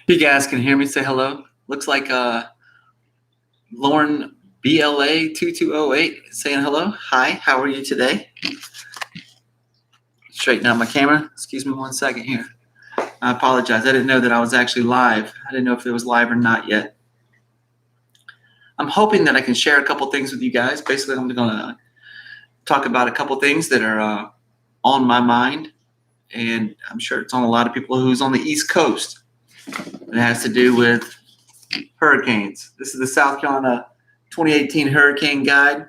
You guys can hear me. Say hello. Looks like Lauren BLA 2208 saying hello. Hi, how are you today? Straighten out my camera. Excuse me 1 second here. I apologize. I didn't know that I was actually live. I didn't know if it was live or not yet. I'm hoping that I can share a couple things with you guys. Basically, I'm going to talk about a couple things that are on my mind, and I'm sure it's on a lot of people who's on the East Coast. It has to do with hurricanes. This is the South Carolina 2018 Hurricane Guide.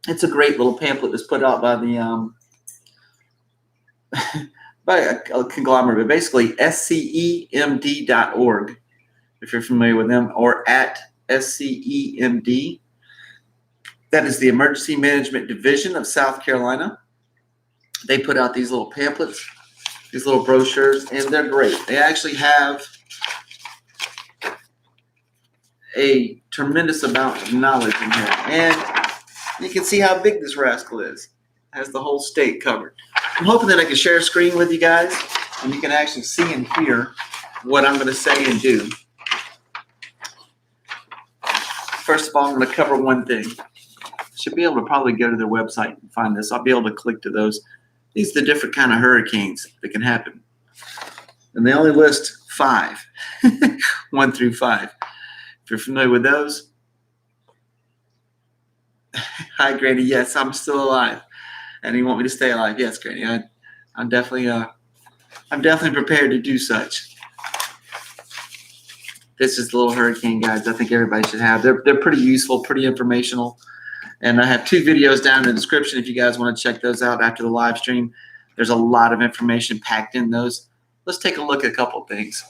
It's a great little pamphlet that's put out by the by a conglomerate, but basically SCEMD.org, if you're familiar with them, or at SCEMD. That is the Emergency Management Division of South Carolina. They put out these little pamphlets, these little brochures, and they're great. They actually have a tremendous amount of knowledge in here. And you can see how big this rascal is. Has the whole state covered. I'm hoping that I can share a screen with you guys and you can actually see and hear what I'm going to say and do. First of all, I'm going to cover one thing. I should be able to probably go to their website and find this. I'll be able to click to those. These are the different kind of hurricanes that can happen. And they only list 5, 1 through 5. If you're familiar with those. Hi, Granny. Yes, I'm still alive. And you want me to stay alive? Yes, Granny. I'm definitely prepared to do such. This is the little hurricane guides I think everybody should have. They're pretty useful, pretty informational. And I have 2 videos down in the description if you guys want to check those out after the live stream. There's a lot of information packed in those. Let's take a look at a couple things.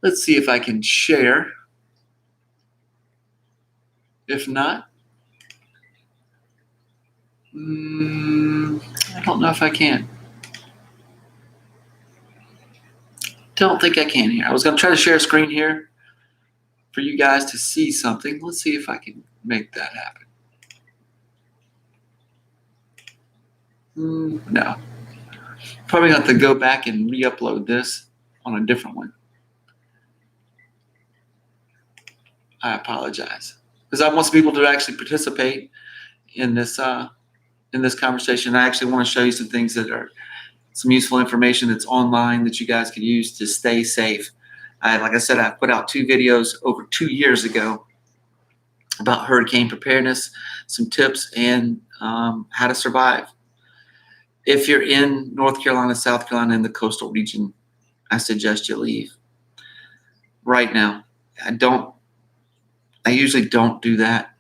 Let's see if I can share. If not, I don't know if I can. Don't think I can here. I was going to try to share a screen here for you guys to see something. Let's see if I can make that happen. No. Probably have to go back and re-upload this on a different one. I apologize. Because I want people to actually participate in this conversation. I actually want to show you some things that are some useful information that's online that you guys can use to stay safe. Like I said, I put out 2 videos over 2 years ago about hurricane preparedness, some tips, and how to survive. If you're in North Carolina, South Carolina, in the coastal region, I suggest you leave right now. I usually don't do that.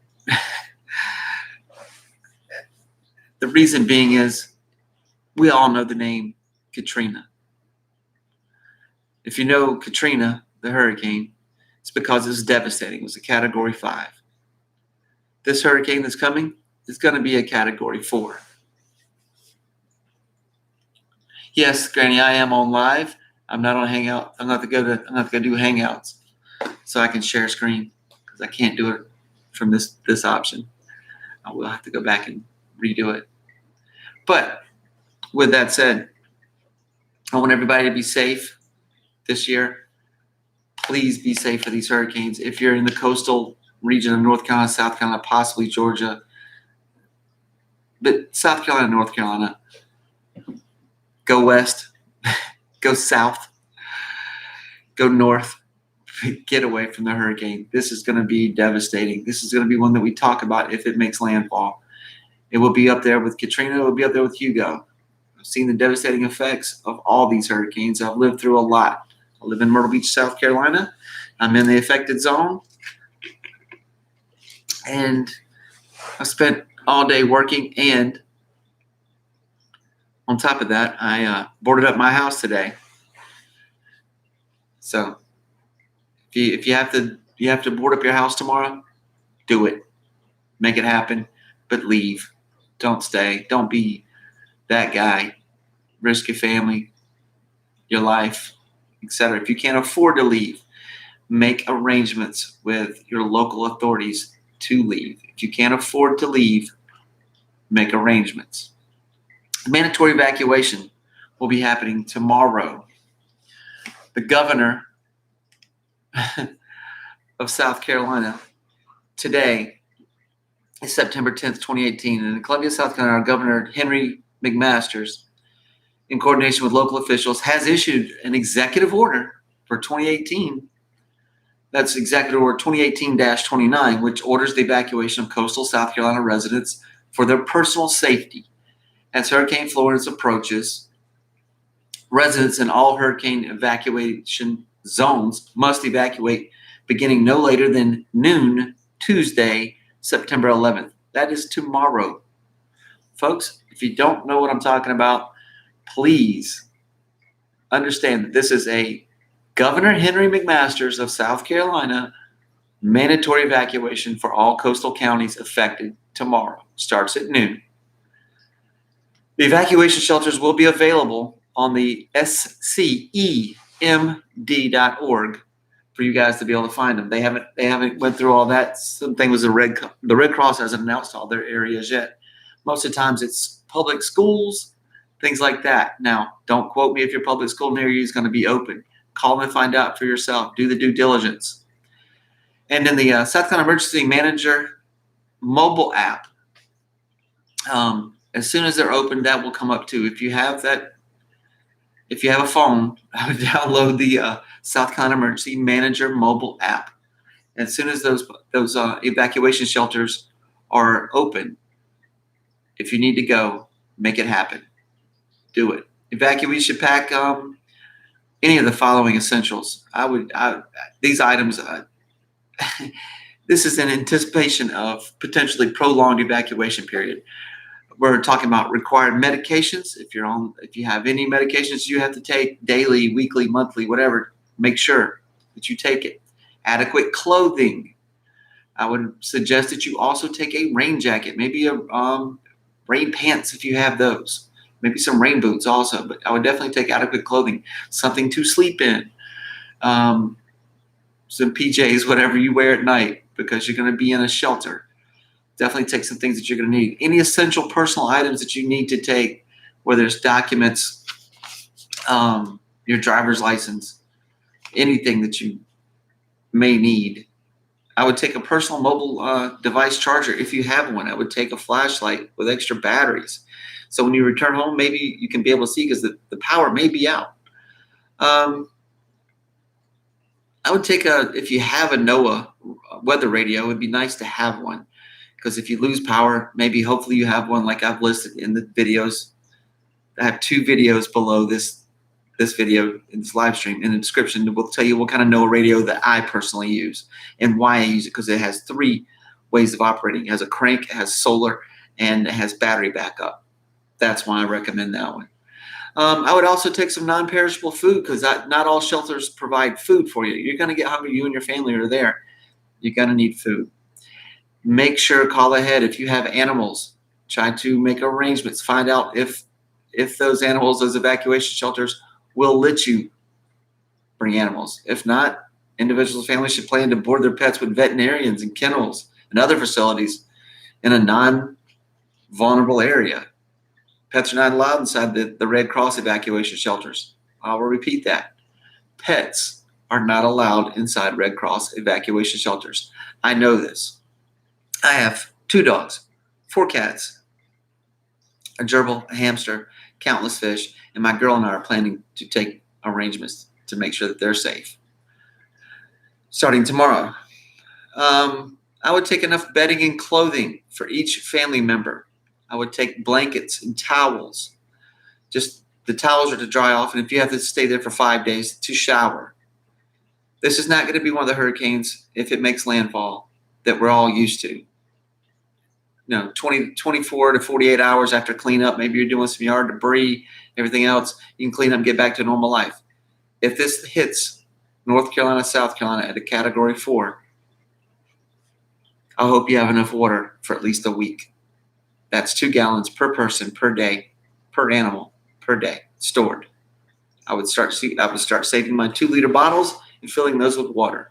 The reason being is we all know the name Katrina. If you know Katrina, the hurricane, it's because it was devastating. It was a Category 5. This hurricane that's coming is going to be a Category 4. Yes, Granny, I am on live. I'm not on Hangout. I'm not going to do Hangouts so I can share screen because I can't do it from this option. I will have to go back and redo it. But with that said, I want everybody to be safe this year. Please be safe for these hurricanes. If you're in the coastal region of North Carolina, South Carolina, possibly Georgia, but South Carolina, North Carolina, go west, go south, go north, get away from the hurricane. This is going to be devastating. This is going to be one that we talk about if it makes landfall. It will be up there with Katrina. It will be up there with Hugo. I've seen the devastating effects of all these hurricanes. I've lived through a lot. I live in Myrtle Beach, South Carolina. I'm in the affected zone. And I spent all day working, and on top of that, I boarded up my house today. So if you have to board up your house tomorrow, do it. Make it happen, but leave. Don't stay. Don't be that guy. Risk your family, your life, etc. If you can't afford to leave, make arrangements with your local authorities to leave. If you can't afford to leave, make arrangements. Mandatory evacuation will be happening tomorrow. The governor of South Carolina today is September 10th, 2018. And in Columbia, South Carolina, our Governor Henry McMaster, in coordination with local officials, has issued an executive order for 2018. That's Executive Order 2018-29, which orders the evacuation of coastal South Carolina residents for their personal safety. As Hurricane Florence approaches, residents in all hurricane evacuation zones must evacuate beginning no later than noon Tuesday, September 11th. That is tomorrow. Folks, if you don't know what I'm talking about, please understand that this is a Governor Henry McMaster of South Carolina mandatory evacuation for all coastal counties affected tomorrow. Starts at noon. The evacuation shelters will be available on the scemd.org for you guys to be able to find them. They haven't went through all that. Something was the Red Cross hasn't announced all their areas yet. Most of the times it's public schools, things like that. Now, don't quote me if your public school near you is going to be open. Call them and find out for yourself. Do the due diligence. And in the South Carolina Emergency Manager mobile app, as soon as they're open, that will come up too. If you have a phone, I would download the South Carolina Emergency Manager mobile app. As soon as those evacuation shelters are open, if you need to go, make it happen. Do it. Evacuees should pack any of the following essentials. These items. This is in anticipation of potentially prolonged evacuation period. We're talking about required medications. If you have any medications you have to take daily, weekly, monthly, whatever, make sure that you take it. Adequate clothing. I would suggest that you also take a rain jacket, maybe a rain pants if you have those. Maybe some rain boots also, but I would definitely take adequate clothing, something to sleep in, some PJs, whatever you wear at night, because you're going to be in a shelter. Definitely take some things that you're going to need. Any essential personal items that you need to take, whether it's documents, your driver's license, anything that you may need. I would take a personal mobile device charger if you have one. I would take a flashlight with extra batteries. So when you return home, maybe you can be able to see because the power may be out. I would take if you have a NOAA weather radio, it would be nice to have one. Because if you lose power, hopefully you have one like I've listed in the videos. I have 2 videos below this video in this live stream. In the description, it will tell you what kind of NOAA radio that I personally use and why I use it, because it has 3 ways of operating. It has a crank, it has solar, and it has battery backup. That's why I recommend that one. I would also take some non-perishable food because not all shelters provide food for you. You're going to get hungry. You and your family are there. You're going to need food. Make sure call ahead if you have animals. Try to make arrangements. Find out if those animals, those evacuation shelters, will let you bring animals. If not, individuals, families should plan to board their pets with veterinarians and kennels and other facilities in a non-vulnerable area. Pets are not allowed inside the Red Cross evacuation shelters. I will repeat that. Pets are not allowed inside Red Cross evacuation shelters. I know this. I have 2 dogs, 4 cats, a gerbil, a hamster, countless fish, and my girl and I are planning to take arrangements to make sure that they're safe. Starting tomorrow, I would take enough bedding and clothing for each family member. I would take blankets and towels. Just the towels are to dry off, and if you have to stay there for 5 days, to shower. This is not going to be one of the hurricanes, if it makes landfall, that we're all used to. 24 to 48 hours after cleanup, maybe you're doing some yard debris, everything else, you can clean up and get back to normal life. If this hits North Carolina, South Carolina at a Category 4, I hope you have enough water for at least a week. That's 2 gallons per person, per day, per animal, per day, stored. I would start saving my 2-liter bottles and filling those with water.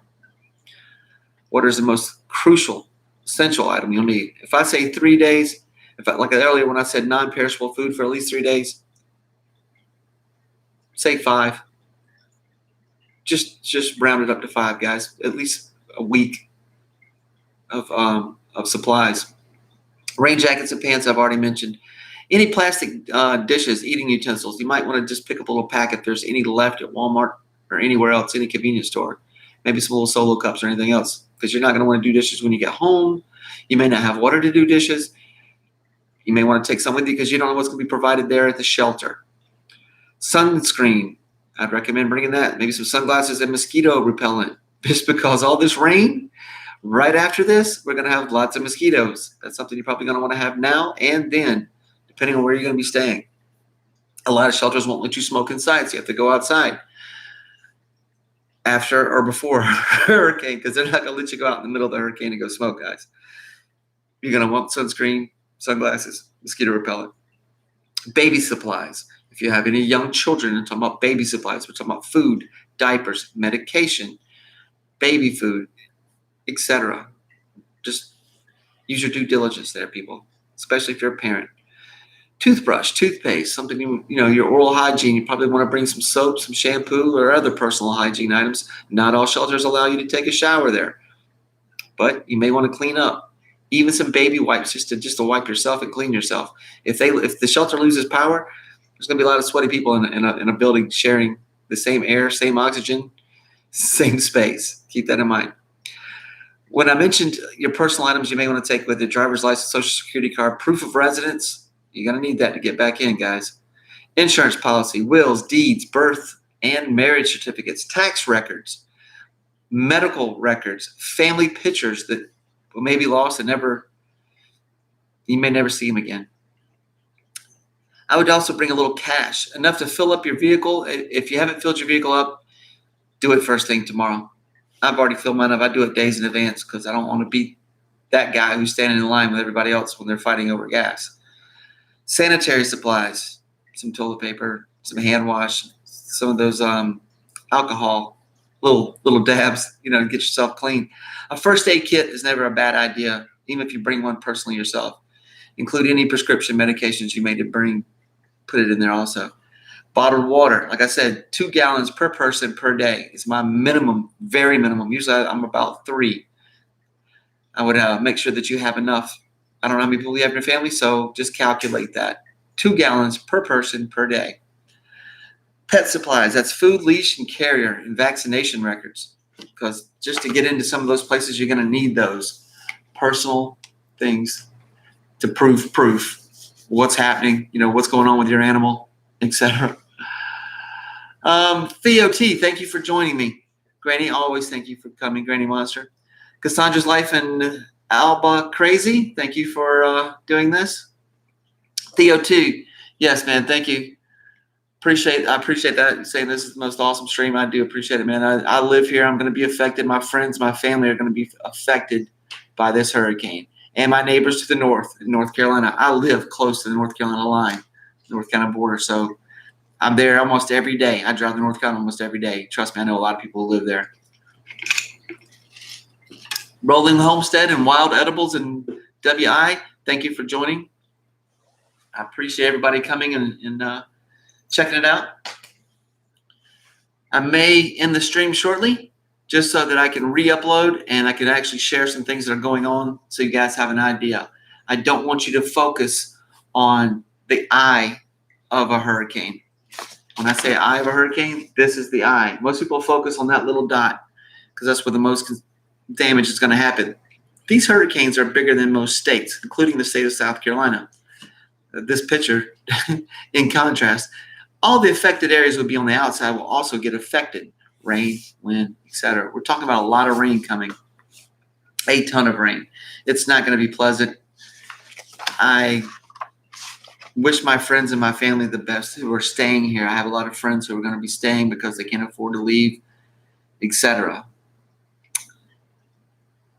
Water is the most crucial, essential item you'll need. If I say 3 days, like earlier when I said non-perishable food for at least 3 days, say 5. Just round it up to 5, guys. At least a week of supplies. Rain jackets and pants I've already mentioned. Any plastic dishes, eating utensils, you might want to just pick up a little pack if there's any left at Walmart or anywhere else, any convenience store. Maybe some little Solo cups or anything else, because you're not going to want to do dishes when you get home. You may not have water to do dishes. You may want to take some with you because you don't know what's going to be provided there at the shelter. Sunscreen, I'd recommend bringing that. Maybe some sunglasses and mosquito repellent, just because all this rain, right after this, we're going to have lots of mosquitoes. That's something you're probably going to want to have now and then, depending on where you're going to be staying. A lot of shelters won't let you smoke inside, so you have to go outside after or before a hurricane, because they're not going to let you go out in the middle of the hurricane and go smoke, guys. You're going to want sunscreen, sunglasses, mosquito repellent. Baby supplies. If you have any young children, we're talking about baby supplies. We're talking about food, diapers, medication, baby food, etc. Just use your due diligence there, people, especially if you're a parent. Toothbrush, toothpaste, something, your oral hygiene. You probably want to bring some soap, some shampoo, or other personal hygiene items. Not all shelters allow you to take a shower there, but you may want to clean up. Even some baby wipes just to wipe yourself and clean yourself. If the shelter loses power, there's going to be a lot of sweaty people in a building sharing the same air, same oxygen, same space. Keep that in mind. When I mentioned your personal items you may want to take with you, driver's license, social security card, proof of residence, you're going to need that to get back in, guys. Insurance policy, wills, deeds, birth and marriage certificates, tax records, medical records, family pictures that may be lost and you may never see them again. I would also bring a little cash, enough to fill up your vehicle. If you haven't filled your vehicle up, do it first thing tomorrow. I've already filled mine up. I do it days in advance because I don't want to be that guy who's standing in line with everybody else when they're fighting over gas. Sanitary supplies, some toilet paper, some hand wash, some of those alcohol, little dabs, to get yourself clean. A first aid kit is never a bad idea, even if you bring one personally yourself. Include any prescription medications you may to bring, put it in there also. Bottled water, like I said, 2 gallons per person per day is my minimum, very minimum. Usually I'm about 3. I would make sure that you have enough. I don't know how many people you have in your family, so just calculate that. 2 gallons per person per day. Pet supplies, that's food, leash, and carrier, and vaccination records. Because just to get into some of those places, you're going to need those personal things to prove what's happening, what's going on with your animal, etc. Theo T, thank you for joining me. Granny, always thank you for coming, Granny Monster. Cassandra's Life in Alba Crazy, thank you for doing this. Theo T, yes, man, thank you. I appreciate that. You're saying this is the most awesome stream. I do appreciate it, man. I live here. I'm going to be affected. My friends, my family are going to be affected by this hurricane. And my neighbors to the north, in North Carolina. I live close to the North Carolina line, North Carolina border. So I'm there almost every day. I drive to North Carolina almost every day. Trust me, I know a lot of people who live there. Rolling Homestead and Wild Edibles and WI, thank you for joining. I appreciate everybody coming and checking it out. I may end the stream shortly, just so that I can re-upload and I can actually share some things that are going on so you guys have an idea. I don't want you to focus on the eye of a hurricane. When I say eye of a hurricane, this is the eye. Most people focus on that little dot because that's where the most damage is going to happen. These hurricanes are bigger than most states, including the state of South Carolina. This picture, in contrast, all the affected areas would be on the outside will also get affected. Rain, wind, etc. We're talking about a lot of rain coming. A ton of rain. It's not going to be pleasant. I wish my friends and my family the best who are staying here. I have a lot of friends who are going to be staying because they can't afford to leave, etc.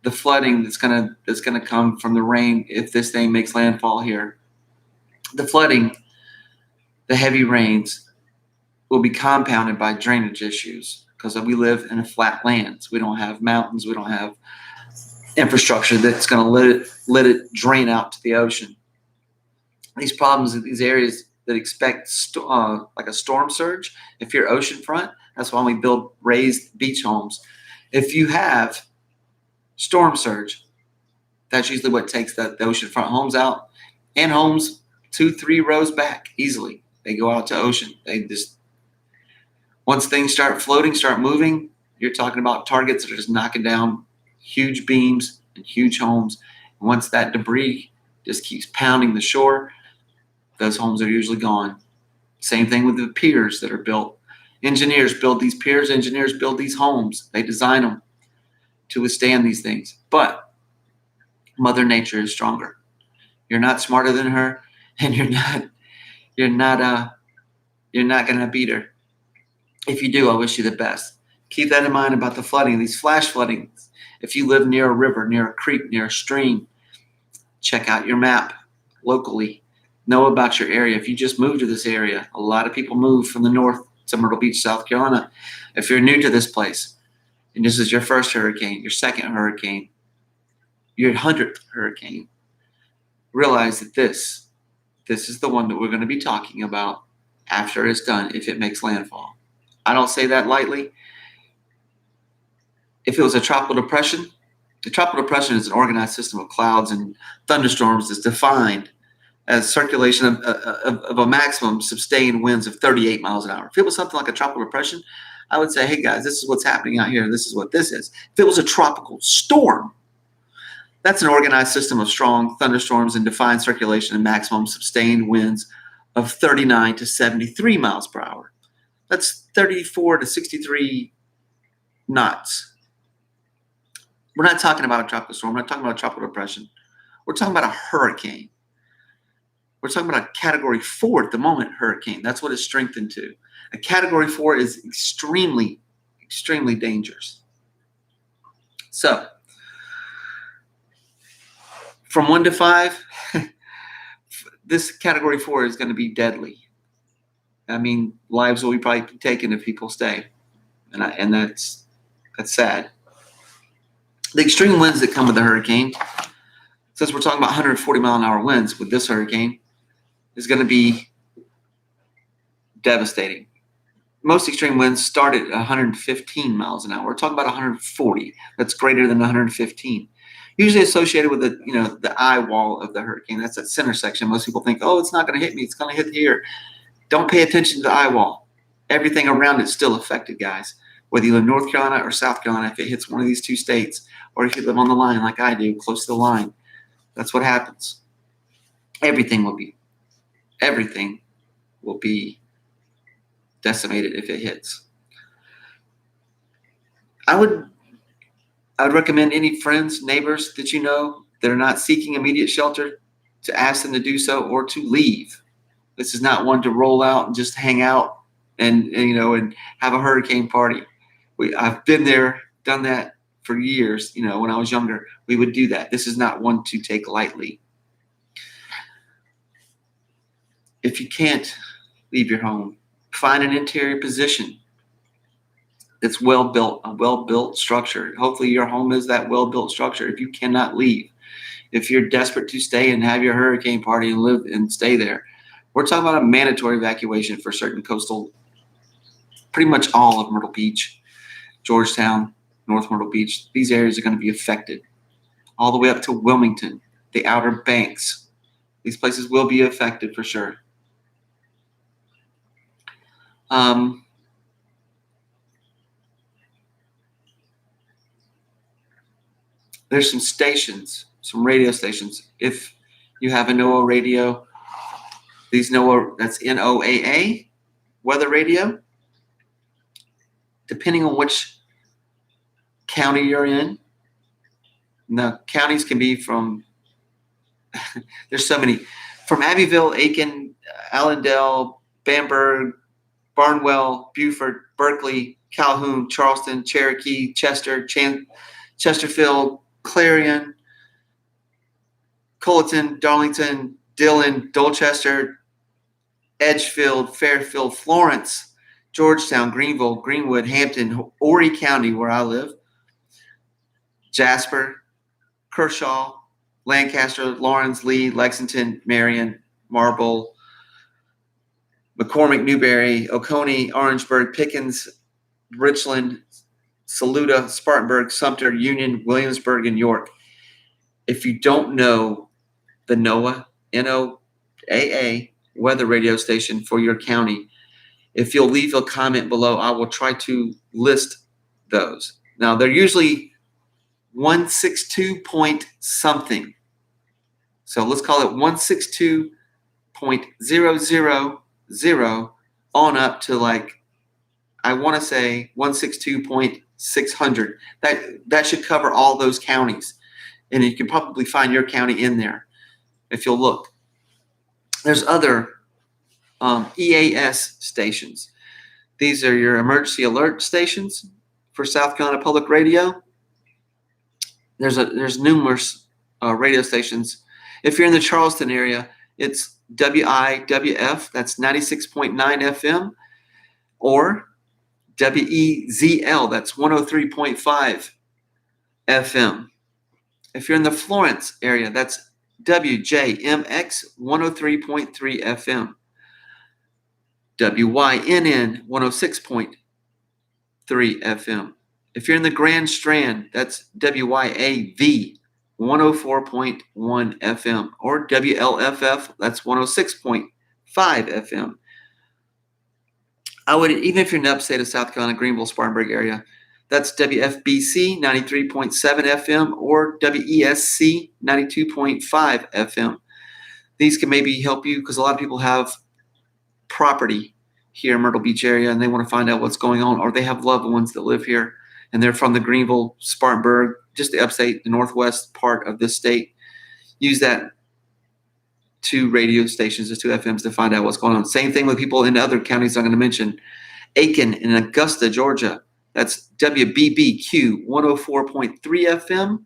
The flooding that's going to come from the rain if this thing makes landfall here. The flooding, the heavy rains will be compounded by drainage issues because we live in a flat land. So we don't have mountains. We don't have infrastructure that's going to let it drain out to the ocean. These problems in these areas that expect like a storm surge. If you're oceanfront, that's why we build raised beach homes. If you have storm surge, that's usually what takes the oceanfront homes out, and homes 2-3 rows back easily. They go out to ocean. They just, once things start floating, start moving, you're talking about targets that are just knocking down huge beams and huge homes. And once that debris just keeps pounding the shore, those homes are usually gone. Same thing with the piers that are built. Engineers build these piers, engineers build these homes. They design them to withstand these things. But Mother Nature is stronger. You're not smarter than her, and you're not gonna beat her. If you do, I wish you the best. Keep that in mind about the flooding, these flash floodings. If you live near a river, near a creek, near a stream, check out your map locally. Know about your area. If you just moved to this area, a lot of people move from the north to Myrtle Beach, South Carolina. If you're new to this place, and this is your first hurricane, your second hurricane, your 100th hurricane, realize that this is the one that we're going to be talking about after it's done, if it makes landfall. I don't say that lightly. If it was a tropical depression, the tropical depression is an organized system of clouds and thunderstorms that's defined as circulation of a maximum sustained winds of 38 miles an hour. If it was something like a tropical depression, I would say, hey guys, this is what's happening out here. This is what this is. If it was a tropical storm, that's an organized system of strong thunderstorms and defined circulation and maximum sustained winds of 39 to 73 miles per hour. That's 34 to 63 knots. We're not talking about a tropical storm. We're not talking about a tropical depression. We're talking about a hurricane. We're talking about a Category 4 at the moment hurricane. That's what it's strengthened to. A Category 4 is extremely, extremely dangerous. So, from 1 to 5, this Category 4 is going to be deadly. I mean, lives will probably be taken if people stay, and that's sad. The extreme winds that come with the hurricane, since we're talking about 140 mile an hour winds with this hurricane, is going to be devastating. Most extreme winds start at 115 miles an hour. We're talking about 140. That's greater than 115. Usually associated with the eye wall of the hurricane. That's that center section. Most people think, oh, it's not going to hit me. It's going to hit here. Don't pay attention to the eye wall. Everything around it's still affected, guys. Whether you live in North Carolina or South Carolina, if it hits one of these two states, or if you live on the line like I do, close to the line, that's what happens. Everything will be decimated if it hits. I would recommend any friends, neighbors that you know that are not seeking immediate shelter to ask them to do so or to leave. This is not one to roll out and just hang out and have a hurricane party. I've been there, done that for years. When I was younger, we would do that. This is not one to take lightly. If you can't leave your home, find an interior position that's well-built, a well-built structure. Hopefully your home is that well-built structure. If you cannot leave, if you're desperate to stay and have your hurricane party and live and stay there, we're talking about a mandatory evacuation for certain coastal, pretty much all of Myrtle Beach, Georgetown, North Myrtle Beach. These areas are going to be affected all the way up to Wilmington, the Outer Banks. These places will be affected for sure. There's some stations, some radio stations. If you have a NOAA radio, these NOAA, that's NOAA, weather radio. Depending on which county you're in, the counties can be from, there's so many, from Abbeville, Aiken, Allendale, Bamberg, Barnwell, Beaufort, Berkeley, Calhoun, Charleston, Cherokee, Chester, Chesterfield, Clarion, Colleton, Darlington, Dillon, Dorchester, Edgefield, Fairfield, Florence, Georgetown, Greenville, Greenwood, Hampton, Horry County, where I live, Jasper, Kershaw, Lancaster, Lawrence, Lee, Lexington, Marion, Marble, McCormick, Newberry, Oconee, Orangeburg, Pickens, Richland, Saluda, Spartanburg, Sumter, Union, Williamsburg, and York. If you don't know the NOAA, NOAA weather radio station for your county, if you'll leave a comment below, I will try to list those. Now, they're usually 162 point something. So let's call it 162.000 on up to, like, I want to say 162.600. That should cover all those counties. And you can probably find your county in there if you'll look. There's other EAS stations. These are your emergency alert stations for South Carolina Public Radio. There's numerous radio stations. If you're in the Charleston area, it's WIWF, that's 96.9 FM, or WEZL, that's 103.5 FM. If you're in the Florence area, that's WJMX 103.3 FM. WYNN 106.3 FM. If you're in the Grand Strand, that's WYAV 104.1 FM, or WLFF, that's 106.5 FM. I would, even if you're in the upstate of South Carolina, Greenville, Spartanburg area, that's WFBC 93.7 FM or WESC 92.5 FM. These can maybe help you because a lot of people have property here in Myrtle Beach area and they want to find out what's going on, or they have loved ones that live here and they're from the Greenville, Spartanburg, just the upstate, the northwest part of this state. Use that two radio stations, the two FMs, to find out what's going on. Same thing with people in other counties I'm going to mention. Aiken in Augusta, Georgia, that's WBBQ 104.3 FM,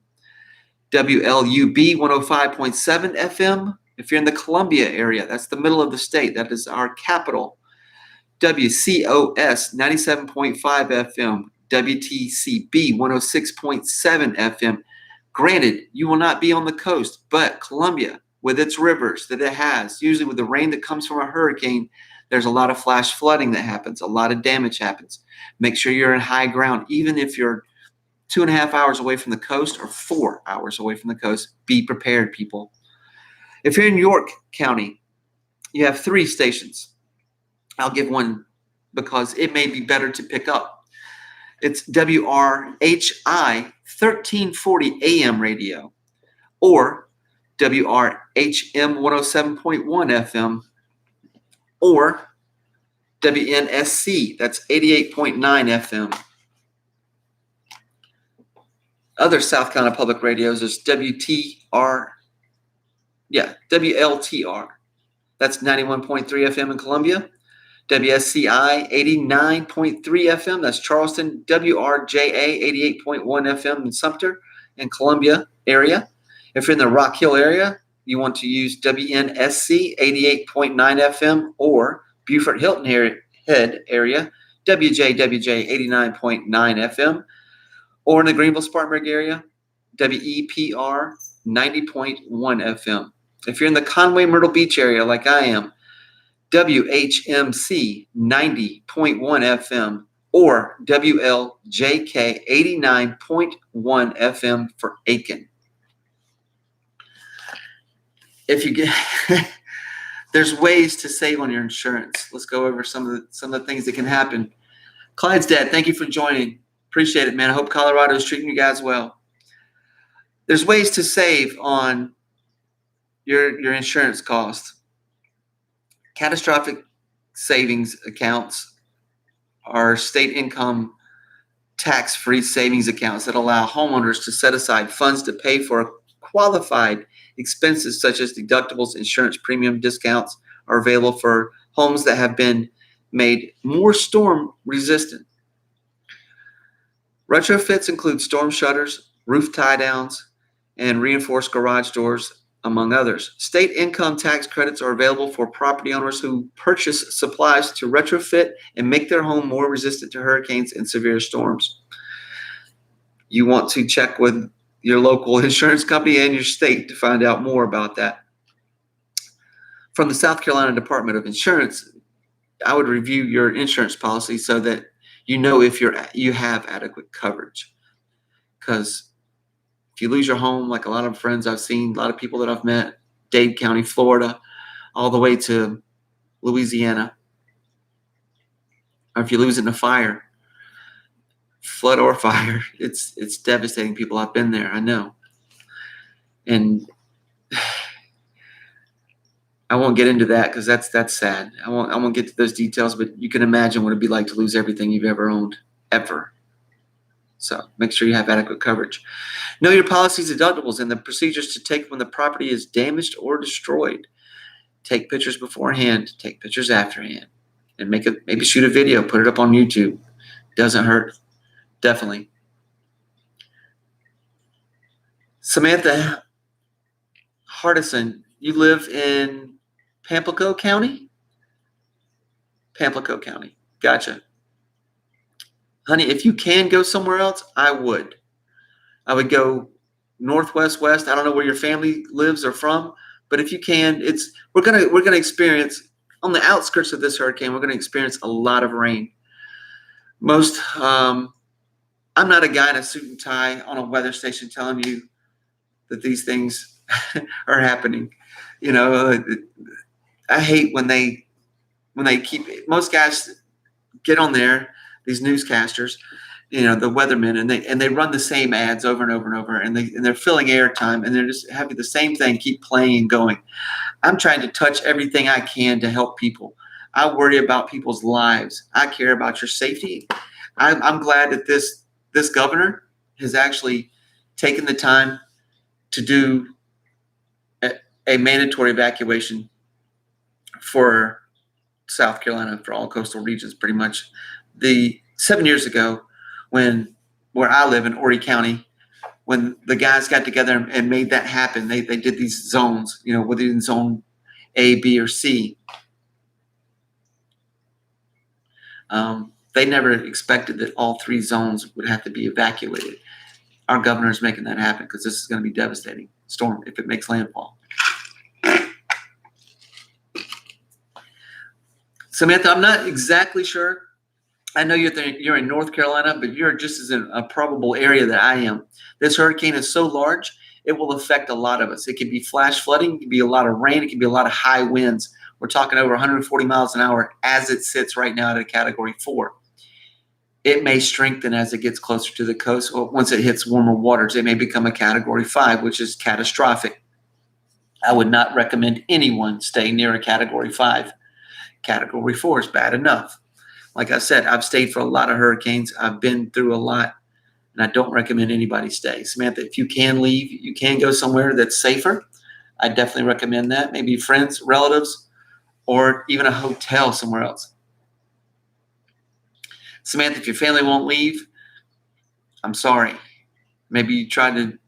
WLUB 105.7 FM. If you're in the Columbia area, that's the middle of the state. That is our capital. WCOS 97.5 FM, WTCB 106.7 FM. Granted, you will not be on the coast, but Columbia, with its rivers that it has, usually with the rain that comes from a hurricane, there's a lot of flash flooding that happens. A lot of damage happens. Make sure you're in high ground. Even if you're 2.5 hours away from the coast or 4 hours away from the coast, be prepared, people. If you're in York County, you have 3 stations. I'll give one because it may be better to pick up. It's WRHI 1340 AM radio or WRHM 107.1 FM or WNSC, that's 88.9 FM. Other South Carolina public radios is WLTR, that's 91.3 FM in Columbia. WSCI 89.3 FM, that's Charleston. WRJA 88.1 FM in Sumter and Columbia area. If you're in the Rock Hill area, you want to use WNSC 88.9 FM or Beaufort Hilton Head area, WJWJ 89.9 FM, or in the Greenville Spartanburg area, WEPR 90.1 FM. If you're in the Conway Myrtle Beach area like I am, WHMC 90.1 FM or WLJK 89.1 FM for Aiken. If you get there's ways to save on your insurance. Let's go over some of the things that can happen. Clyde's dad, thank you for joining. Appreciate it, man. I hope Colorado is treating you guys well. There's ways to save on your insurance costs. Catastrophic savings accounts are state income tax-free savings accounts that allow homeowners to set aside funds to pay for qualified expenses such as deductibles. Insurance premium discounts are available for homes that have been made more storm resistant. Retrofits include storm shutters, roof tie downs, and reinforced garage doors, among others. State income tax credits are available for property owners who purchase supplies to retrofit and make their home more resistant to hurricanes and severe storms. You want to check with your local insurance company and your state to find out more about that. From the South Carolina Department of Insurance, I would review your insurance policy so that you know if you have adequate coverage. Because if you lose your home, like a lot of friends I've seen, a lot of people that I've met, Dade County, Florida, all the way to Louisiana, or if you lose it in a fire, flood or fire, it's devastating. People, I've been there, I know. And I won't get into that because that's sad. I won't get to those details, but you can imagine what it'd be like to lose everything you've ever owned, ever. So make sure you have adequate coverage. Know your policy's deductibles and the procedures to take when the property is damaged or destroyed. Take pictures beforehand, take pictures afterhand, and maybe shoot a video, put it up on YouTube. Doesn't hurt, definitely. Samantha Hardison, you live in Pamlico County? Pamlico County. Gotcha. Honey, if you can go somewhere else, I would. I would go northwest, west. I don't know where your family lives or from, but if you can, we're gonna experience on the outskirts of this hurricane. We're gonna experience a lot of rain. I'm not a guy in a suit and tie on a weather station telling you that these things are happening. You know, I hate when they most guys get on there, these newscasters, you know, the weathermen, and they run the same ads over and over and over, and they're filling airtime, and they're just having the same thing keep playing and going. I'm trying to touch everything I can to help people. I worry about people's lives. I care about your safety. I'm glad that this governor has actually taken the time to do a mandatory evacuation for South Carolina, for all coastal regions, pretty much. 7 years ago, where I live in Horry County, when the guys got together and made that happen, they did these zones, you know, whether in zone A, B, or C. They never expected that all three zones would have to be evacuated. Our governor is making that happen because this is going to be devastating storm if it makes landfall. Samantha, I'm not exactly sure. I know you're in North Carolina, but you're just as in a probable area that I am. This hurricane is so large, it will affect a lot of us. It could be flash flooding, it could be a lot of rain, it could be a lot of high winds. We're talking over 140 miles an hour as it sits right now at a Category 4. It may strengthen as it gets closer to the coast. Or once it hits warmer waters, it may become a Category 5, which is catastrophic. I would not recommend anyone stay near a Category 5. Category 4 is bad enough. Like I said, I've stayed for a lot of hurricanes. I've been through a lot, and I don't recommend anybody stay. Samantha, if you can leave, you can go somewhere that's safer. I definitely recommend that. Maybe friends, relatives, or even a hotel somewhere else. Samantha, if your family won't leave, I'm sorry. Maybe you try to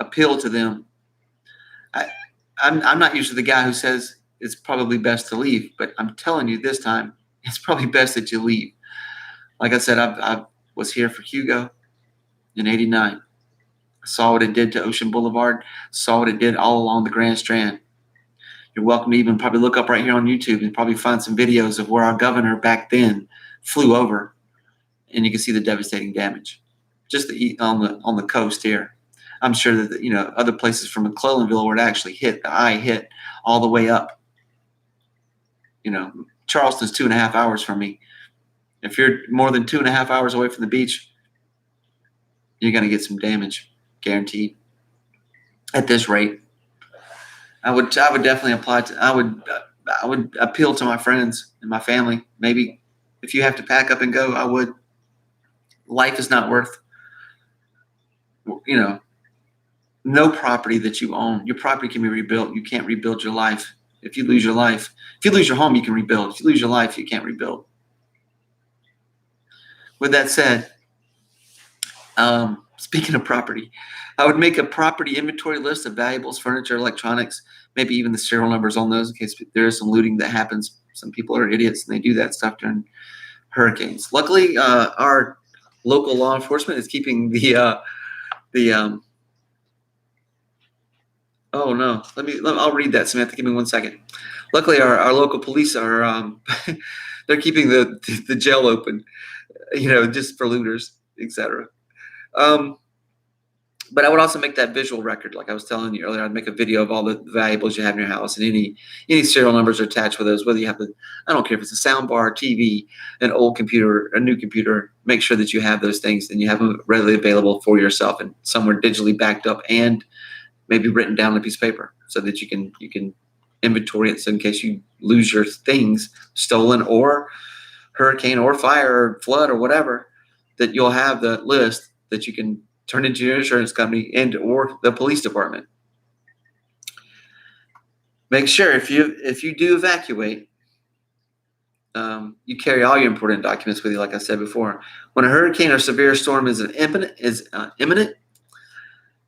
appeal to them. I'm not usually the guy who says it's probably best to leave, but I'm telling you this time, it's probably best that you leave. Like I said, I was here for Hugo in '89. I saw what it did to Ocean Boulevard, saw what it did all along the Grand Strand. You're welcome to even probably look up right here on YouTube and probably find some videos of where our governor back then flew over, and you can see the devastating damage just on the coast here. I'm sure that, you know, other places from McClellanville where it actually hit, the eye hit all the way up. You know, Charleston's 2.5 hours from me. If you're more than 2.5 hours away from the beach, you're going to get some damage, guaranteed. At this rate, I would definitely I would appeal to my friends and my family. Maybe if you have to pack up and go, I would. Life is not worth, you know, no property that you own. Your property can be rebuilt. You can't rebuild your life. If you lose your life, if you lose your home, you can rebuild. If you lose your life, you can't rebuild. With that said, speaking of property, I would make a property inventory list of valuables, furniture, electronics, maybe even the serial numbers on those in case there is some looting that happens. Some people are idiots and they do that stuff during hurricanes. Luckily, our local law enforcement is keeping the Oh no, I'll read that, Samantha. Give me 1 second. Luckily, our local police are they're keeping the jail open, just for looters, etc. Um, but I would also make that visual record, like I was telling you earlier. I'd make a video of all the valuables you have in your house, and any serial numbers are attached with those. Whether you have I don't care if it's a sound bar, TV, an old computer, a new computer. Make sure that you have those things and you have them readily available for yourself and somewhere digitally backed up and maybe written down on a piece of paper so that you can inventory it. So in case you lose your things, stolen or hurricane or fire or flood or whatever, that you'll have the list that you can turn into your insurance company and or the police department. Make sure if you do evacuate, you carry all your important documents with you. Like I said before, when a hurricane or severe storm is imminent,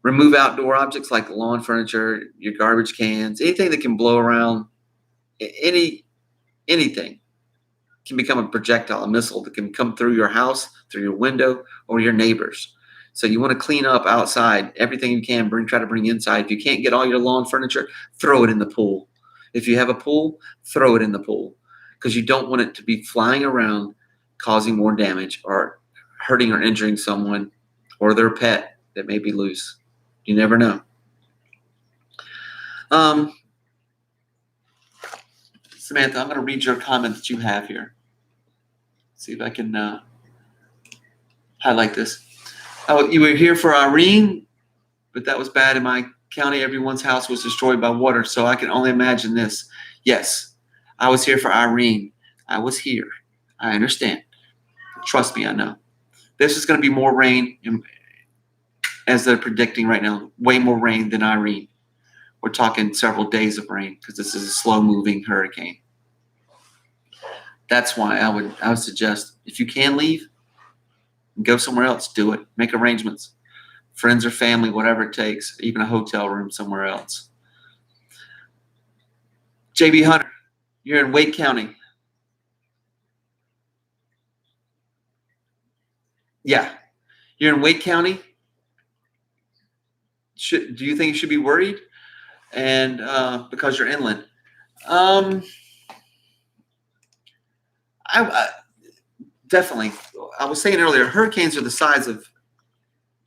remove outdoor objects like lawn furniture, your garbage cans, anything that can blow around. Anything can become a projectile, a missile that can come through your house, through your window, or your neighbors. So you want to clean up outside everything you can. Try to bring inside. If you can't get all your lawn furniture, throw it in the pool. If you have a pool, throw it in the pool because you don't want it to be flying around, causing more damage or hurting or injuring someone or their pet that may be loose. You never know. Samantha, I'm going to read your comment that you have here. See if I can highlight this. Oh, you were here for Irene, but that was bad in my county. Everyone's house was destroyed by water, so I can only imagine this. Yes, I was here for Irene. I was here. I understand. Trust me, I know. This is going to be more rain, as they're predicting right now, way more rain than Irene. We're talking several days of rain because this is a slow-moving hurricane. That's why I would suggest if you can leave, go somewhere else. Do it. Make arrangements. Friends or family, whatever it takes, even a hotel room somewhere else. JB Hunter, you're in Wake County. Yeah, you're in Wake County. Do you think you should be worried? And because you're inland, I definitely. I was saying earlier, hurricanes are the size of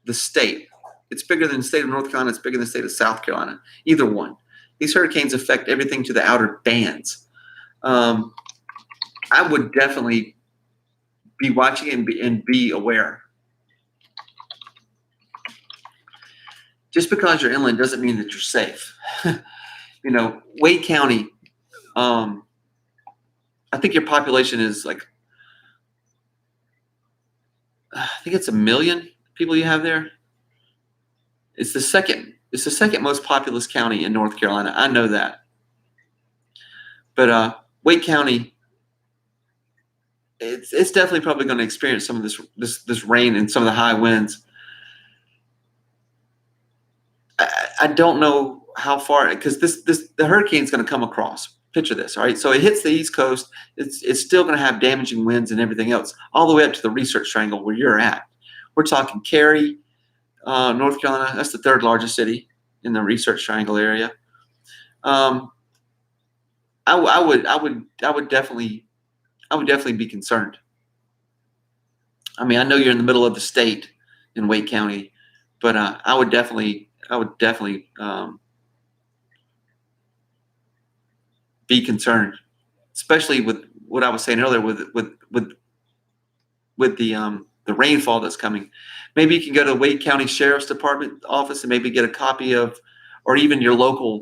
the state. It's bigger than the state of North Carolina. It's bigger than the state of South Carolina. Either one. These hurricanes affect everything to the outer bands. I would definitely be watching and be aware. Just because you're inland doesn't mean that you're safe. Wade County, I think your population is like, I think it's 1 million people you have there. It's the second most populous county in North Carolina. I know that. But Wake County, it's definitely probably going to experience some of this rain and some of the high winds. I don't know how far, because the hurricane's going to come across. Picture this, all right? So it hits the East Coast. It's still going to have damaging winds and everything else, all the way up to the Research Triangle where you're at. We're talking Cary, North Carolina. That's the third largest city in the Research Triangle area. I would definitely be concerned. I mean, I know you're in the middle of the state in Wake County, but I would definitely be concerned, especially with what I was saying earlier with the rainfall that's coming. Maybe you can go to the Wake County Sheriff's Department office and maybe get a copy of, or even your local.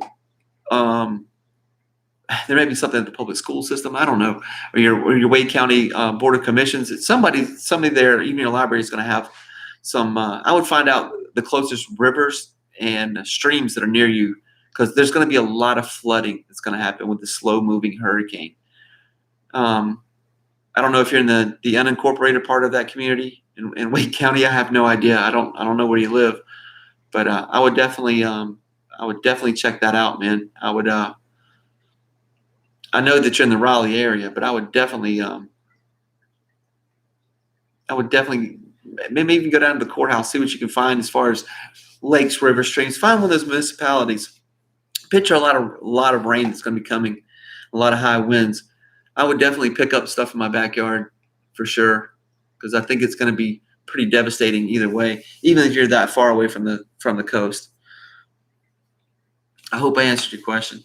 There may be something at the public school system. I don't know, or your Wake County Board of Commissions. Somebody there, even your library is going to have some. I would find out the closest rivers and streams that are near you, because there's going to be a lot of flooding that's going to happen with the slow-moving hurricane. I don't know if you're in the unincorporated part of that community in Wake County. I have no idea. I don't know where you live, but I would definitely check that out, man. I know that you're in the Raleigh area, but I would definitely maybe even go down to the courthouse, see what you can find as far as lakes, rivers, streams. Find one of those municipalities picture a lot of rain that's going to be coming, a lot of high winds. I would definitely pick up stuff in my backyard for sure, because I think it's going to be pretty devastating either way, even if you're that far away from the coast. I hope I answered your question.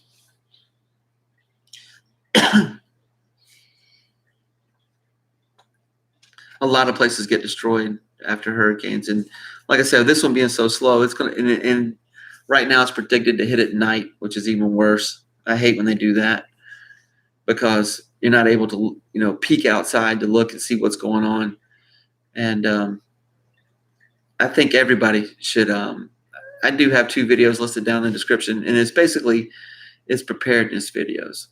A lot of places get destroyed after hurricanes, and like I said, this one being so slow, it's gonna. And right now, it's predicted to hit at night, which is even worse. I hate when they do that because you're not able to, peek outside to look and see what's going on. And I think everybody should. I do have 2 videos listed down in the description, and it's preparedness videos.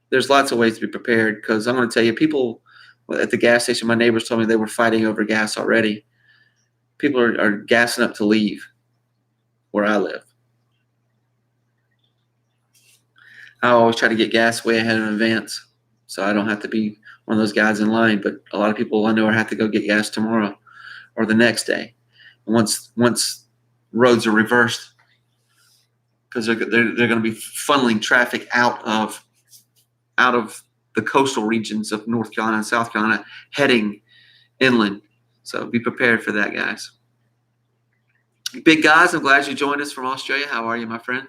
There's lots of ways to be prepared, because I'm going to tell you, people at the gas station, my neighbors told me they were fighting over gas already. People are gassing up to leave where I live. I always try to get gas way ahead in advance, so I don't have to be one of those guys in line. But a lot of people I know have to go get gas tomorrow or the next day. Once roads are reversed, because they're going to be funneling traffic out of the coastal regions of North Carolina and South Carolina, heading inland. So be prepared for that, guys. Big guys, I'm glad you joined us from Australia. How are you, my friend?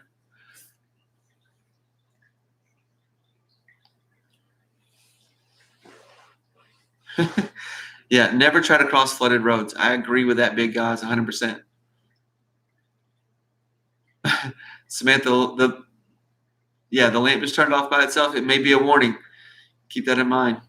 Yeah, never try to cross flooded roads. I agree with that, big guys, 100%. Samantha, the lamp just turned off by itself. It may be a warning. Keep that in mind.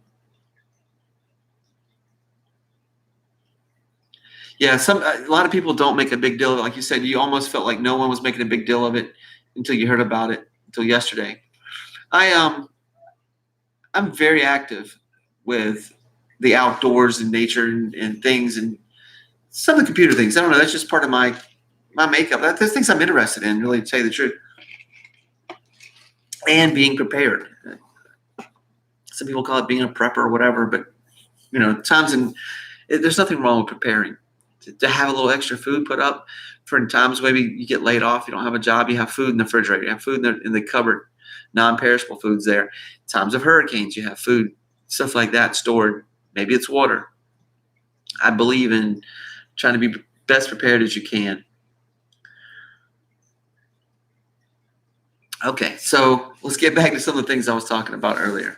Yeah, a lot of people don't make a big deal of it. Like you said, you almost felt like no one was making a big deal of it until you heard about it, until yesterday. I'm very active with the outdoors and nature and things, and some of the computer things. I don't know. That's just part of my makeup. There's things I'm interested in, really, to tell you the truth. And being prepared. Some people call it being a prepper or whatever, but there's nothing wrong with preparing. To have a little extra food put up for times maybe you get laid off, you don't have a job, you have food in the refrigerator, you have food in the cupboard, non-perishable foods there. Times of hurricanes, you have food, stuff like that stored. Maybe it's water. I believe in trying to be best prepared as you can. Okay, so let's get back to some of the things I was talking about earlier.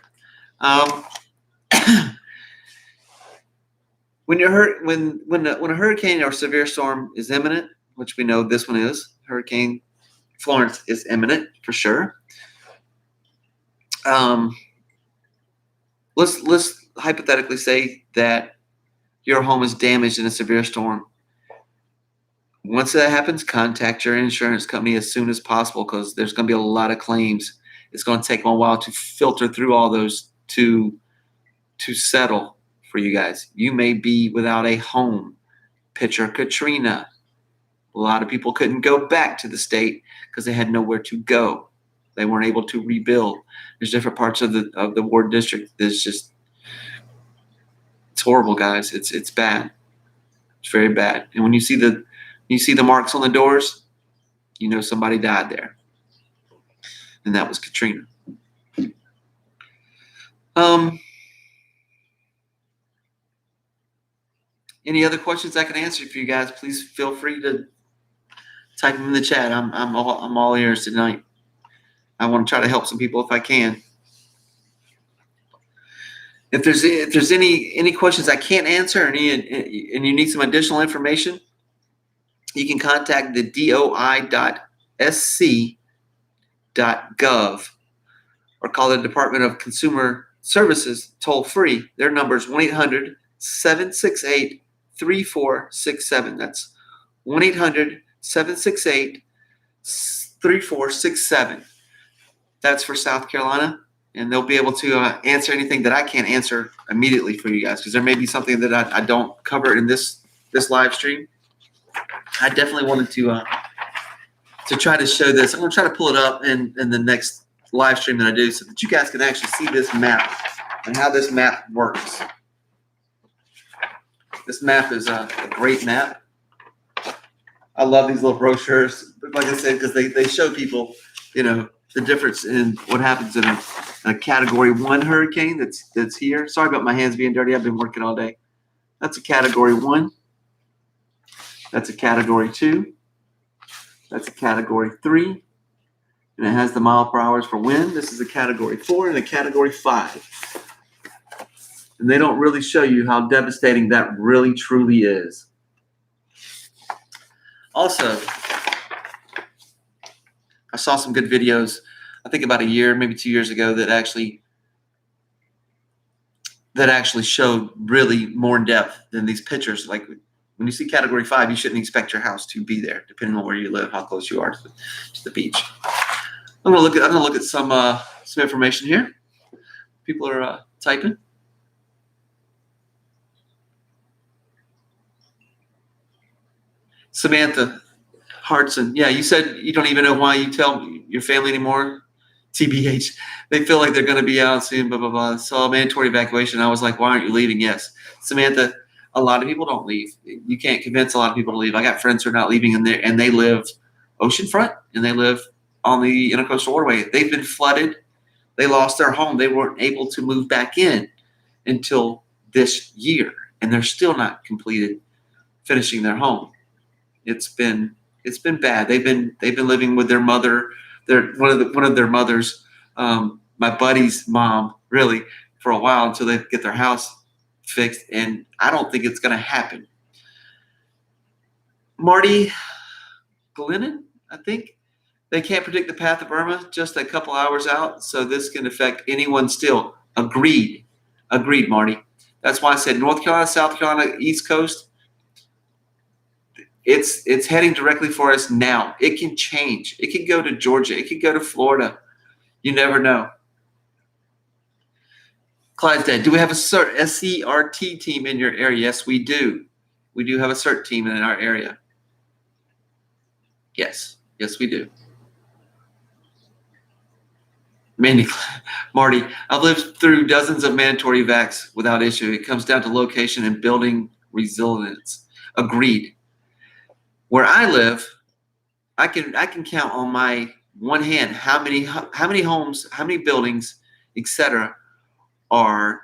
When a hurricane or severe storm is imminent, which we know this one is, Hurricane Florence is imminent for sure. Let's hypothetically say that your home is damaged in a severe storm. Once that happens, contact your insurance company as soon as possible, because there's going to be a lot of claims. It's going to take a while to filter through all those to settle for you guys. You may be without a home. Picture Katrina. A lot of people couldn't go back to the state because they had nowhere to go. They weren't able to rebuild. There's different parts of the ward district. It's horrible, guys. It's bad. It's very bad. And when you see the marks on the doors, you know somebody died there. And that was Katrina. Any other questions I can answer for you guys? Please feel free to type them in the chat. I'm all ears tonight. I want to try to help some people if I can. If there's any questions I can't answer, and you need some additional information, you can contact the doi.sc.gov or call the Department of Consumer Services toll free. Their number is 1-800-768-3467. That's 1-800-768-3467. That's for South Carolina, and they'll be able to answer anything that I can't answer immediately for you guys, because there may be something that I don't cover in this live stream. I definitely wanted to try to show this. I'm going to try to pull it up in the next live stream that I do, so that you guys can actually see this map and how this map works. This map is a great map. I love these little brochures, like I said, because they show people the difference in what happens in a Category 1 hurricane that's here. Sorry about my hands being dirty. I've been working all day. That's a Category 1. That's a Category 2. That's a Category 3. And it has the mile per hour for wind. This is a Category 4 and a Category 5. And they don't really show you how devastating that really truly is. Also, I saw some good videos, I think about a year, maybe 2 years ago, that actually showed really more in depth than these pictures. Like when you see Category 5, you shouldn't expect your house to be there, depending on where you live, how close you are to the beach. I'm gonna look at some information here. People are typing. Samantha Hartson, yeah, you said you don't even know why you tell your family anymore. TBH, they feel like they're going to be out soon, blah, blah, blah. So mandatory evacuation. I was like, why aren't you leaving? Yes. Samantha, a lot of people don't leave. You can't convince a lot of people to leave. I got friends who are not leaving, and they live oceanfront, and they live on the Intercoastal Waterway. They've been flooded. They lost their home. They weren't able to move back in until this year, and they're still not completed finishing their home. It's been bad. They've been living with their mother. One of their mothers, my buddy's mom, really, for a while until they get their house fixed. And I don't think it's going to happen. Marty Glennon, I think, they can't predict the path of Irma just a couple hours out, so this can affect anyone still. Agreed, Marty. That's why I said North Carolina, South Carolina, East Coast. It's heading directly for us now. It can change. It can go to Georgia. It can go to Florida. You never know. Clydesdale, do we have a SCRT team in your area? Yes, we do. We do have a CERT team in our area. Yes, we do. Marty, I've lived through dozens of mandatory evacs without issue. It comes down to location and building resilience. Agreed. Where I live, I can count on my one hand how many homes, how many buildings, etc., are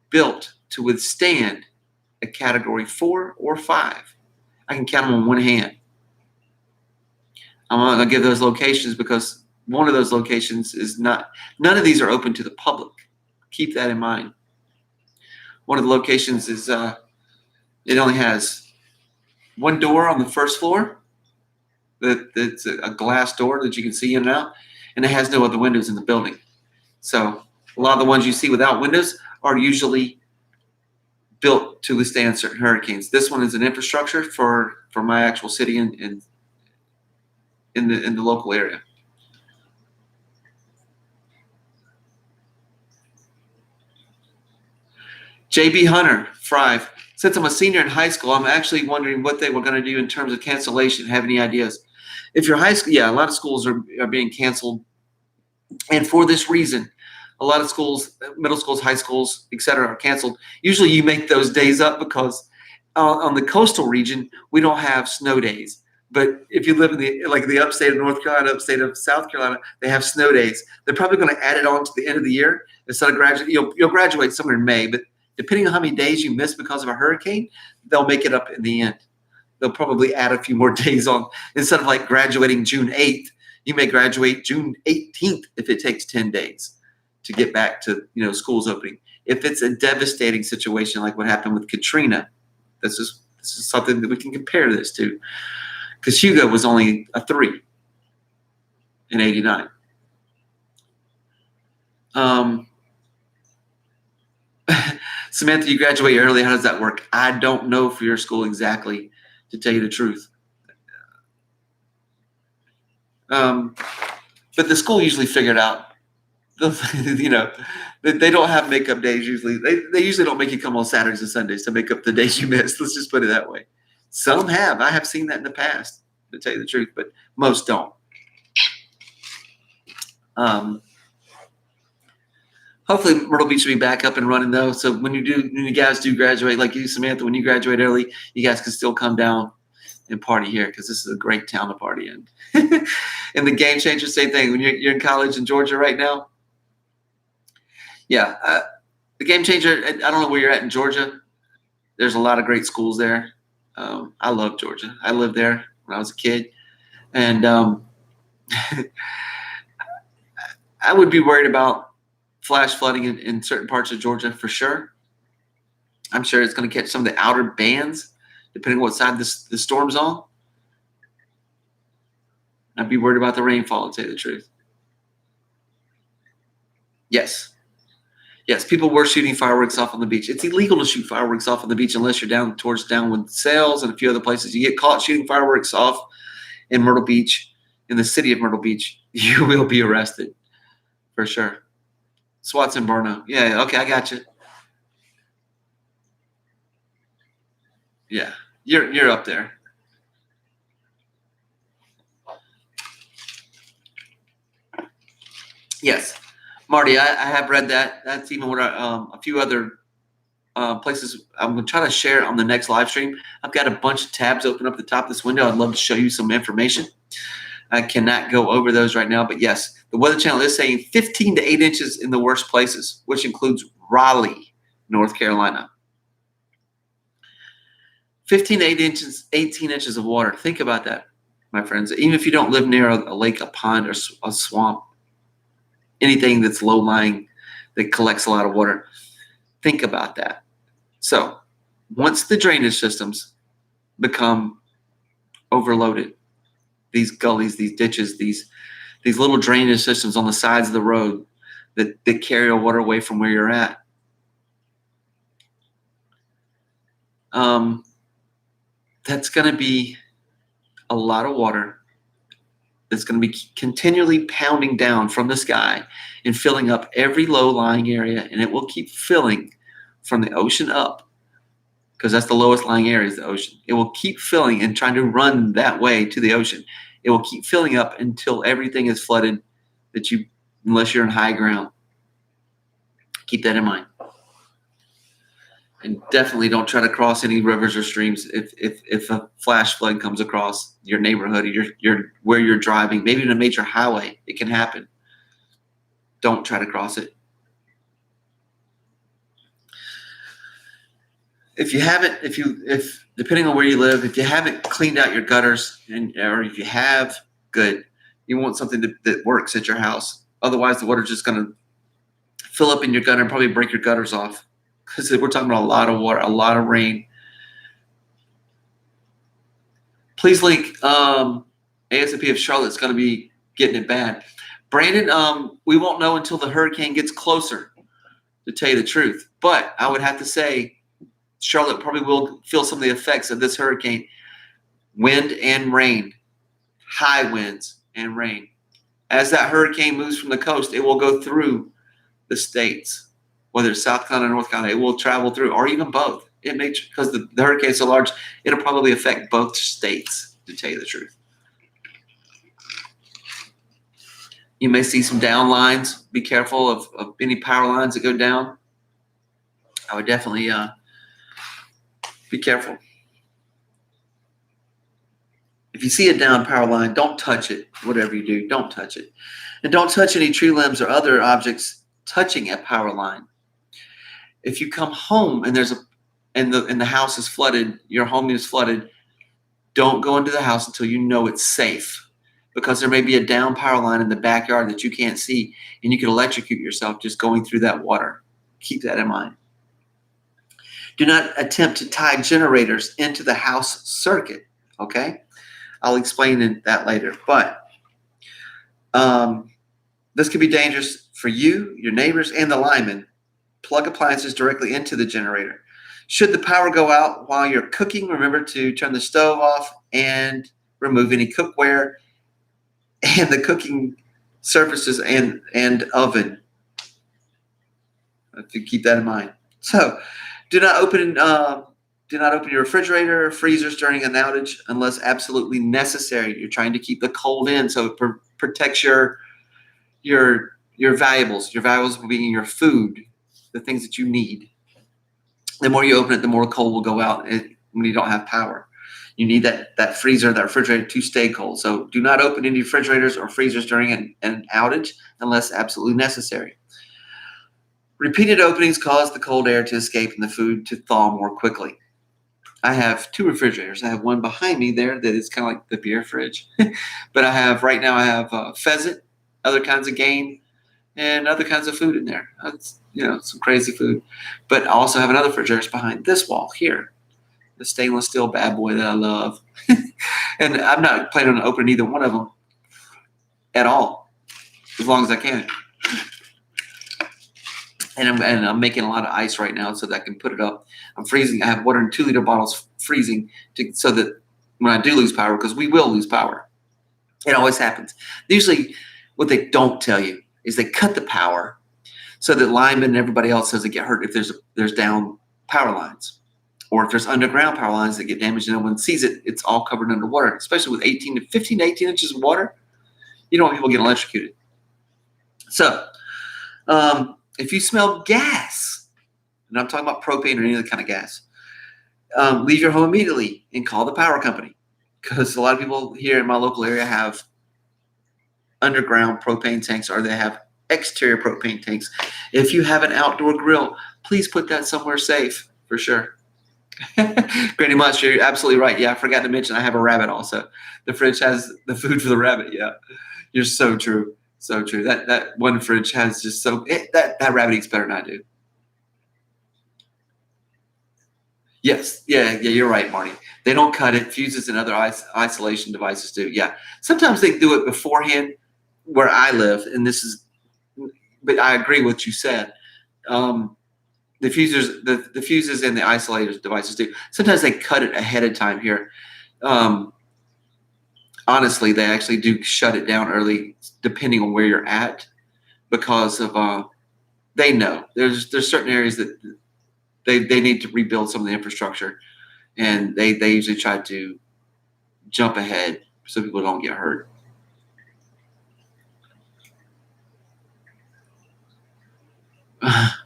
built to withstand a Category 4 or 5. I can count them on one hand. I'm not going to give those locations because one of those locations is none of these are open to the public. Keep that in mind. One of the locations is it only has one door on the first floor. That's a glass door that you can see in and out, and it has no other windows in the building. So a lot of the ones you see without windows are usually built to withstand certain hurricanes. This one is an infrastructure for my actual city in the local area. JB Hunter, Fry. Since I'm a senior in high school, I'm actually wondering what they were going to do in terms of cancellation. Have any ideas? If you're high school, yeah, a lot of schools are being canceled. And for this reason, a lot of schools, middle schools, high schools, et cetera, are canceled. Usually you make those days up because on the coastal region, we don't have snow days. But if you live in the upstate of North Carolina, upstate of South Carolina, they have snow days. They're probably going to add it on to the end of the year. Instead of graduating, you'll graduate somewhere in May, but depending on how many days you miss because of a hurricane, they'll make it up in the end. They'll probably add a few more days on. Instead of like graduating June 8th, you may graduate June 18th if it takes 10 days to get back to schools opening. If it's a devastating situation like what happened with Katrina, this is something that we can compare this to. Because Hugo was only a 3 in '89. Samantha, you graduate early. How does that work? I don't know for your school exactly, to tell you the truth. But the school usually figured out, they don't have makeup days usually. They usually don't make you come on Saturdays and Sundays to make up the days you missed. Let's just put it that way. Some have. I have seen that in the past, to tell you the truth, but most don't. Hopefully Myrtle Beach will be back up and running though. So when you guys do graduate, like you, Samantha, when you graduate early, you guys can still come down and party here because this is a great town to party in. And the Game Changer, same thing. When you're in college in Georgia right now, yeah, the Game Changer. I don't know where you're at in Georgia. There's a lot of great schools there. I love Georgia. I lived there when I was a kid, and I would be worried about flash flooding in certain parts of Georgia for sure. I'm sure it's going to catch some of the outer bands, depending on what side the storm's on. I'd be worried about the rainfall, to tell you the truth. Yes. Yes, people were shooting fireworks off on the beach. It's illegal to shoot fireworks off on the beach unless you're down towards Downwood Sales and a few other places. You get caught shooting fireworks off in Myrtle Beach, in the city of Myrtle Beach, you will be arrested for sure. SWAT's in Burno. Yeah, okay, I got you. Yeah, you're up there. Yes, Marty, I have read that. That's even what a few other places. I'm going to try to share it on the next live stream. I've got a bunch of tabs open up at the top of this window. I'd love to show you some information. I cannot go over those right now, but yes, the Weather Channel is saying 15 to 8 inches in the worst places, which includes Raleigh, North Carolina. 15 to 8 inches, 18 inches of water. Think about that, my friends. Even if you don't live near a lake, a pond, or a swamp, anything that's low-lying that collects a lot of water, think about that. So once the drainage systems become overloaded, these gullies, these ditches, these little drainage systems on the sides of the road that carry the water away from where you're at, that's going to be a lot of water that's going to be continually pounding down from the sky and filling up every low-lying area, and it will keep filling from the ocean up, because that's the lowest lying area is the ocean. It will keep filling and trying to run that way to the ocean. It will keep filling up until everything is flooded unless you're in high ground. Keep that in mind. And definitely don't try to cross any rivers or streams if a flash flood comes across your neighborhood or where you're driving, maybe in a major highway. It can happen. Don't try to cross it. If depending on where you live, if you haven't cleaned out your gutters, or if you have, good. You want something that works at your house. Otherwise, the water's just going to fill up in your gutter and probably break your gutters off. Because we're talking about a lot of water, a lot of rain. Please link ASAP if Charlotte's going to be getting it bad. Brandon, we won't know until the hurricane gets closer, to tell you the truth. But I would have to say Charlotte probably will feel some of the effects of this hurricane. Wind and rain, high winds and rain. As that hurricane moves from the coast, it will go through the states. Whether it's South Carolina or North Carolina, it will travel through, or even both. It may, because the hurricane is so large, it'll probably affect both states, to tell you the truth. You may see some down lines. Be careful of any power lines that go down. I would definitely be careful. If you see a down power line, don't touch it. Whatever you do, don't touch it. And don't touch any tree limbs or other objects touching a power line. If you come home and the house is flooded, your home is flooded, don't go into the house until you know it's safe, because there may be a down power line in the backyard that you can't see, and you could electrocute yourself just going through that water. Keep that in mind. Do not attempt to tie generators into the house circuit, okay? I'll explain that later, but this could be dangerous for you, your neighbors, and the linemen. Plug appliances directly into the generator. Should the power go out while you're cooking, remember to turn the stove off and remove any cookware and the cooking surfaces and oven. If you keep that in mind. So, do not open your refrigerator or freezers during an outage unless absolutely necessary. You're trying to keep the cold in, so it protects your valuables. Your valuables being your food, the things that you need. The more you open it, the more cold will go out when you don't have power. You need that freezer, that refrigerator to stay cold. So do not open any refrigerators or freezers during an outage unless absolutely necessary. Repeated openings cause the cold air to escape and the food to thaw more quickly. I have 2 refrigerators. I have one behind me there that is kind of like the beer fridge. But right now I have pheasant, other kinds of game, and other kinds of food in there. That's, some crazy food. But I also have another refrigerator behind this wall here, the stainless steel bad boy that I love. And I'm not planning on opening either one of them at all, as long as I can. And I'm making a lot of ice right now so that I can put it up. I'm freezing. I have water in 2-liter bottles freezing so that when I do lose power, because we will lose power, it always happens. Usually, what they don't tell you is they cut the power so that linemen and everybody else doesn't get hurt if there's down power lines, or if there's underground power lines that get damaged and no one sees it. It's all covered under water, especially with 15 to 18 inches of water. You don't want people getting electrocuted. So, if you smell gas, and I'm talking about propane or any other kind of gas, leave your home immediately and call the power company, because a lot of people here in my local area have underground propane tanks, or they have exterior propane tanks. If you have an outdoor grill, please put that somewhere safe for sure. Granny Much, you're absolutely right. Yeah, I forgot to mention I have a rabbit also. The fridge has the food for the rabbit. Yeah, you're so true. So true. That one fridge has just that rabbit eats better than I do. Yes. Yeah, you're right, Marty. They don't cut it. Fuses and other isolation devices do. Yeah. Sometimes they do it beforehand where I live, but I agree with what you said. The fuses and the isolators devices do. Sometimes they cut it ahead of time here. Honestly, they actually do shut it down early, depending on where you're at, because of they know there's certain areas that they need to rebuild some of the infrastructure, and they usually try to jump ahead so people don't get hurt.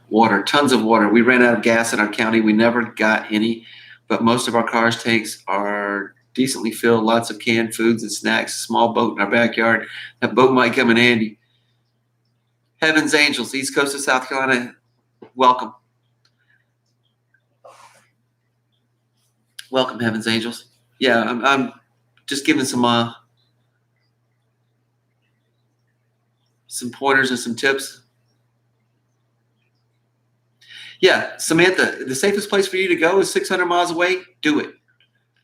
Water, tons of water. We ran out of gas in our county. We never got any, but most of our cars' tanks are decently filled. Lots of canned foods and snacks. A small boat in our backyard. That boat might come in handy. Heaven's Angels, East Coast of South Carolina, welcome. Welcome, Heaven's Angels. Yeah, I'm just giving some pointers and some tips. Yeah, Samantha, the safest place for you to go is 600 miles away. Do it.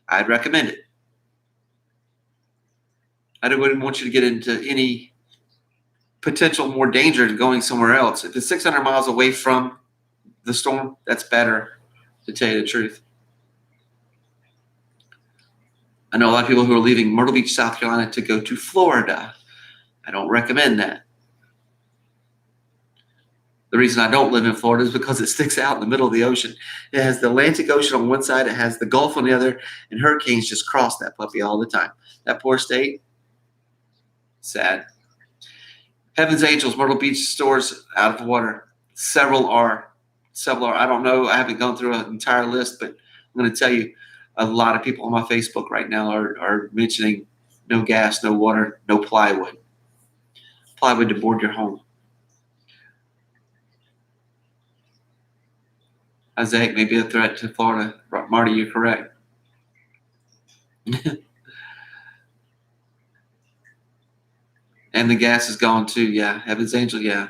I'd recommend it. I wouldn't want you to get into any potential more danger to going somewhere else. If it's 600 miles away from the storm, that's better, to tell you the truth. I know a lot of people who are leaving Myrtle Beach, South Carolina to go to Florida. I don't recommend that. The reason I don't live in Florida is because it sticks out in the middle of the ocean. It has the Atlantic Ocean on one side, it has the Gulf on the other, and hurricanes just cross that puppy all the time. That poor state, sad. Heaven's Angels, Myrtle Beach stores out of water. Several are. I don't know. I haven't gone through an entire list, but I'm going to tell you, a lot of people on my Facebook right now are mentioning no gas, no water, no plywood. Plywood to board your home. Isaac may be a threat to Florida. Marty, you're correct. And the gas is gone too. Yeah, Heaven's Angel. Yeah,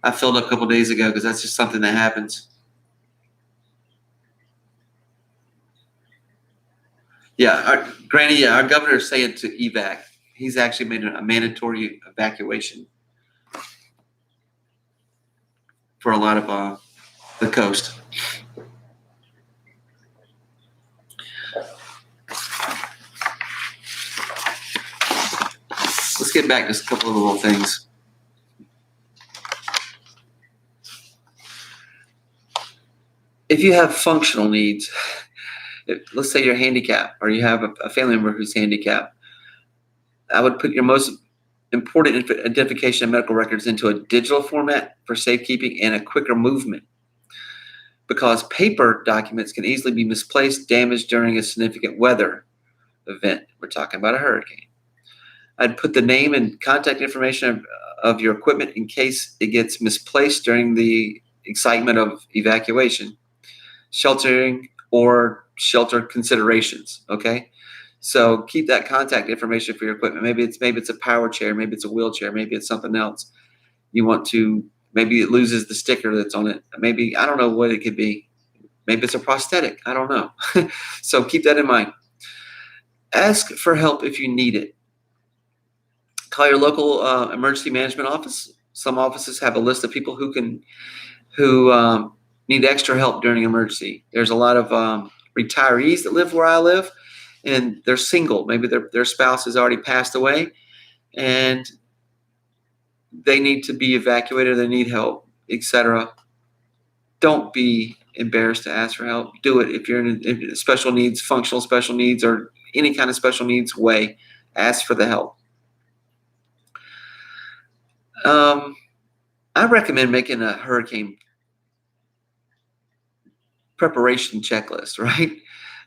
I filled up a couple days ago because that's just something that happens. Yeah, Granny. Yeah, our governor is saying to evac. He's actually made a mandatory evacuation for a lot of the coast. Let's get back to just a couple of little things. If you have functional needs, let's say you're handicapped or you have a family member who's handicapped, I would put your most important identification of medical records into a digital format for safekeeping and a quicker movement, because paper documents can easily be misplaced, damaged during a significant weather event. We're talking about a hurricane. I'd put the name and contact information of your equipment in case it gets misplaced during the excitement of evacuation, sheltering, or shelter considerations. Okay. So keep that contact information for your equipment. Maybe it's a power chair, maybe it's a wheelchair, maybe it's something else. You want to, maybe it loses the sticker that's on it. Maybe, I don't know what it could be. Maybe it's a prosthetic. I don't know. So keep that in mind. Ask for help if you need it. Call your local emergency management office. Some offices have a list of people who need extra help during emergency. There's a lot of retirees that live where I live, and they're single. Maybe their spouse has already passed away, and they need to be evacuated. They need help, etc. Don't be embarrassed to ask for help. Do it if you're in special needs, functional special needs, or any kind of special needs way. Ask for the help. I recommend making a hurricane preparation checklist, right?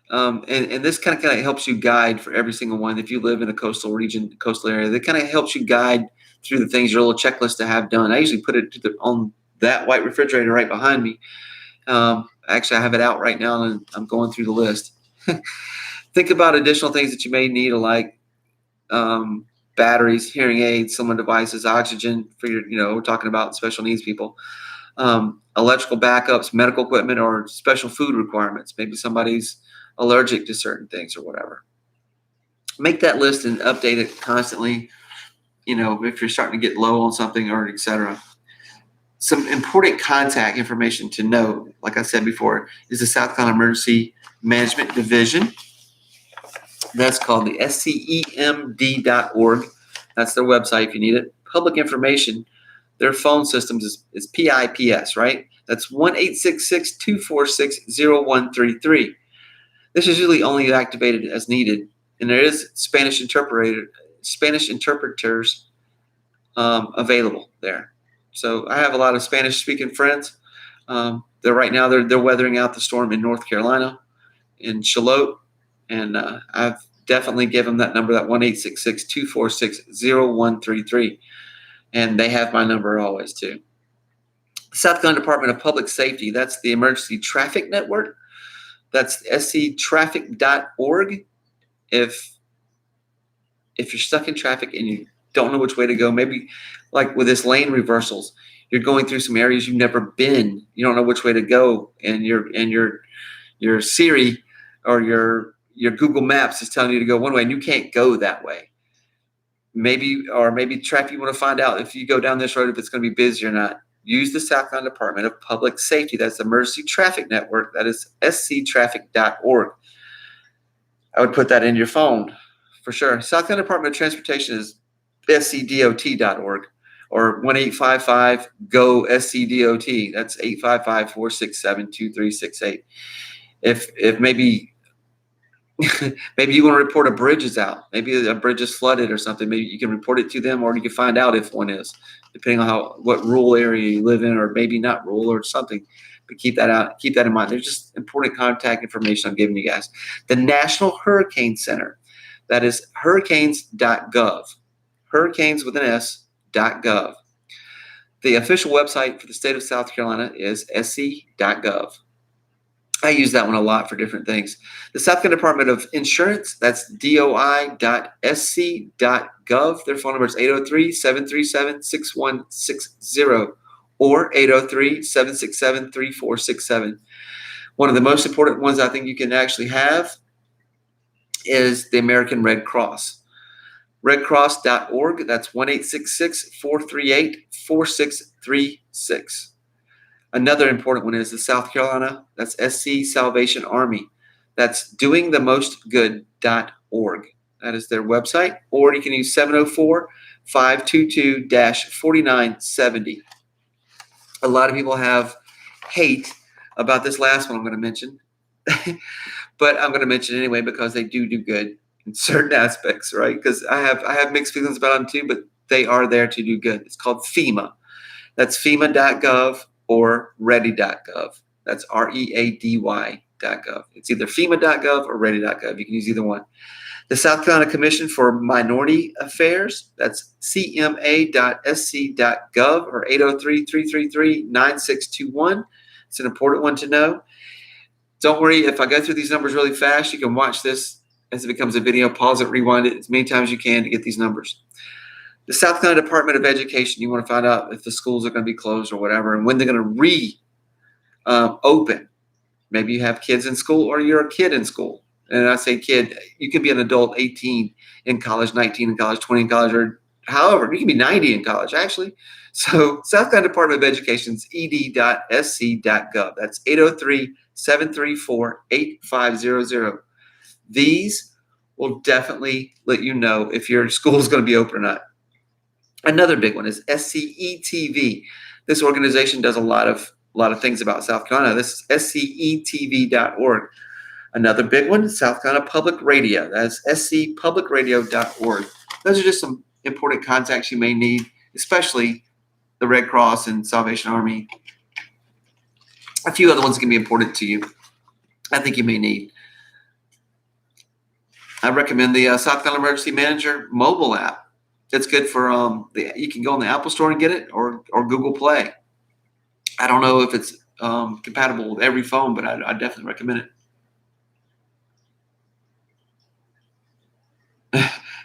And this kind of helps you guide for every single one. If you live in a coastal region, coastal area, that kind of helps you guide through the things, your little checklist to have done. I usually put it on that white refrigerator right behind me. Actually, I have it out right now, and I'm going through the list. Think about additional things that you may need, like batteries, hearing aids, someone devices, oxygen for your, we're talking about special needs people, electrical backups, medical equipment, or special food requirements. Maybe somebody's allergic to certain things or whatever. Make that list and update it constantly, if you're starting to get low on something or etc. Some important contact information to know, like I said before, is the South Carolina Emergency Management Division. That's called the scemd.org. That's their website if you need it. Public information, their phone systems is PIPS, right? That's 1-866-246-0133. This is usually only activated as needed, and there is Spanish interpreters available there. So I have a lot of Spanish-speaking friends. They're weathering out the storm in North Carolina, in Charlotte, and I've definitely given them that number, that 1-866-246-0133, and they have my number always too. South Carolina Department of Public Safety, that's the Emergency Traffic Network. That's sctraffic.org. If you're stuck in traffic and you don't know which way to go, maybe like with this lane reversals, you're going through some areas you've never been, you don't know which way to go, and your Siri or your Google Maps is telling you to go one way and you can't go that way. Maybe traffic, you want to find out if you go down this road, if it's going to be busy or not. Use the South Carolina Department of Public Safety. That's the Emergency Traffic Network. That is sctraffic.org. I would put that in your phone for sure. South Carolina Department of Transportation is scdot.org or 1-855-GO-SCDOT. That's 855-467-2368. If maybe you want to report a bridge is out, maybe a bridge is flooded or something, maybe you can report it to them, or you can find out if one is, depending on what rural area you live in, or maybe not rural or something. But keep that in mind. There's just important contact information I'm giving you guys. The National Hurricane Center, that is hurricanes.gov. Hurricanes with an S.gov. The official website for the state of South Carolina is sc.gov. I use that one a lot for different things. The South Carolina Department of Insurance, that's doi.sc.gov. Their phone number is 803-737-6160 or 803-767-3467. One of the most important ones I think you can actually have is the American Red Cross. Redcross.org, that's 1-866-438-4636. Another important one is the South Carolina, that's SC Salvation Army. That's doingthemostgood.org. That is their website. Or you can use 704-522-4970. A lot of people have hate about this last one I'm going to mention. But I'm going to mention it anyway because they do good in certain aspects, right? Because I have mixed feelings about them too, but they are there to do good. It's called FEMA. That's FEMA.gov or ready.gov. That's READY.gov. ready.gov. It's either FEMA.gov or ready.gov. You can use either one. The South Carolina Commission for Minority Affairs, that's cma.sc.gov or 803-333-9621. It's an important one to know. Don't worry, if I go through these numbers really fast, you can watch this as it becomes a video, pause it, rewind it as many times as you can to get these numbers. The South Carolina Department of Education, you want to find out if the schools are going to be closed or whatever and when they're going to open. Maybe you have kids in school or you're a kid in school. And I say kid, you can be an adult 18 in college, 19 in college, 20 in college, or however, you can be 90 in college, actually. So South Carolina Department of Education's ed.sc.gov. That's 803-734-8500. These will definitely let you know if your school is going to be open or not. Another big one is SCETV. This organization does a lot of things about South Carolina. This is scetv.org. Another big one is South Carolina Public Radio. That's scpublicradio.org. Those are just some important contacts you may need, especially the Red Cross and Salvation Army. A few other ones can be important to you. I think you may need. I recommend the South Carolina Emergency Manager mobile app. It's good for you can go on the Apple Store and get it, or Google Play. I don't know if it's compatible with every phone, but I definitely recommend it.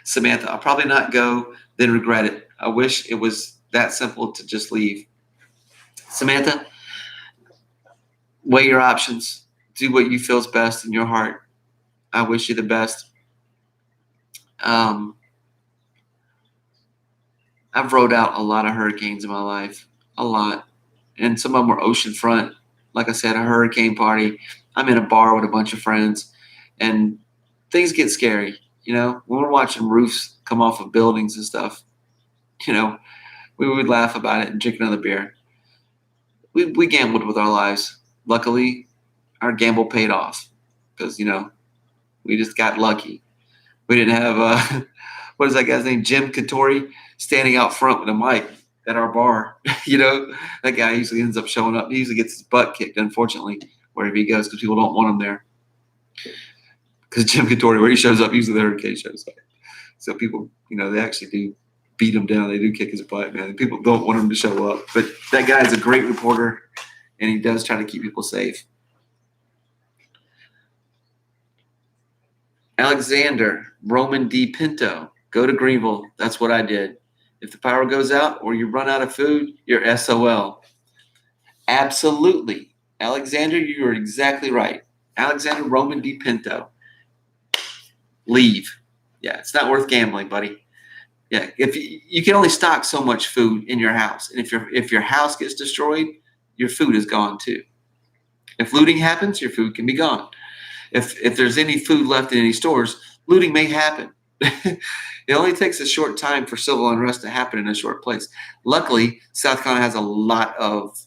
Samantha, I'll probably not go, then regret it. I wish it was that simple to just leave. Samantha, weigh your options. Do what you feel is best in your heart. I wish you the best. I've rode out a lot of hurricanes in my life, a lot. And some of them were oceanfront. Like I said, a hurricane party. I'm in a bar with a bunch of friends, and things get scary. You know, when we're watching roofs come off of buildings and stuff, you know, we would laugh about it and drink another beer. We gambled with our lives. Luckily, our gamble paid off because, you know, we just got lucky. We didn't have, what is that guy's name? Jim Katori standing out front with a mic at our bar. You know, that guy usually ends up showing up. He usually gets his butt kicked, unfortunately, wherever he goes because people don't want him there. Because Jim Katori, where he shows up, usually the hurricane shows up. So people, you know, they actually do beat him down. They do kick his butt, man. People don't want him to show up. But that guy is a great reporter, and he does try to keep people safe. Alexander Roman D. Pinto, go to Greenville. That's what I did. If the power goes out or you run out of food, you're SOL. Absolutely. Alexander, you are exactly right. Alexander Roman D. Pinto. Leave. Yeah, it's not worth gambling, buddy. Yeah, if you can only stock so much food in your house, and if your house gets destroyed, your food is gone too. If looting happens, your food can be gone. If there's any food left in any stores, looting may happen. It only takes a short time for civil unrest to happen in a short place. Luckily, South Carolina has a lot of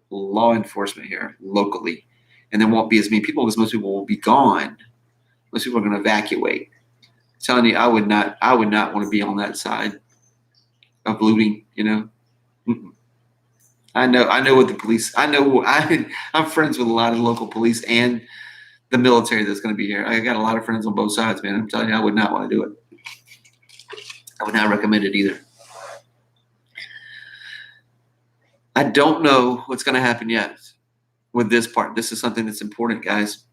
law enforcement here locally, and there won't be as many people because most people will be gone. Most people are going to evacuate. I'm telling you, I would not want to be on that side of looting. You know, I know what the police. I'm friends with a lot of local police and the military that's going to be here. I got a lot of friends on both sides, man. I'm telling you, I would not want to do it. I would not recommend it either. I don't know what's going to happen yet with this part. This is something that's important, guys.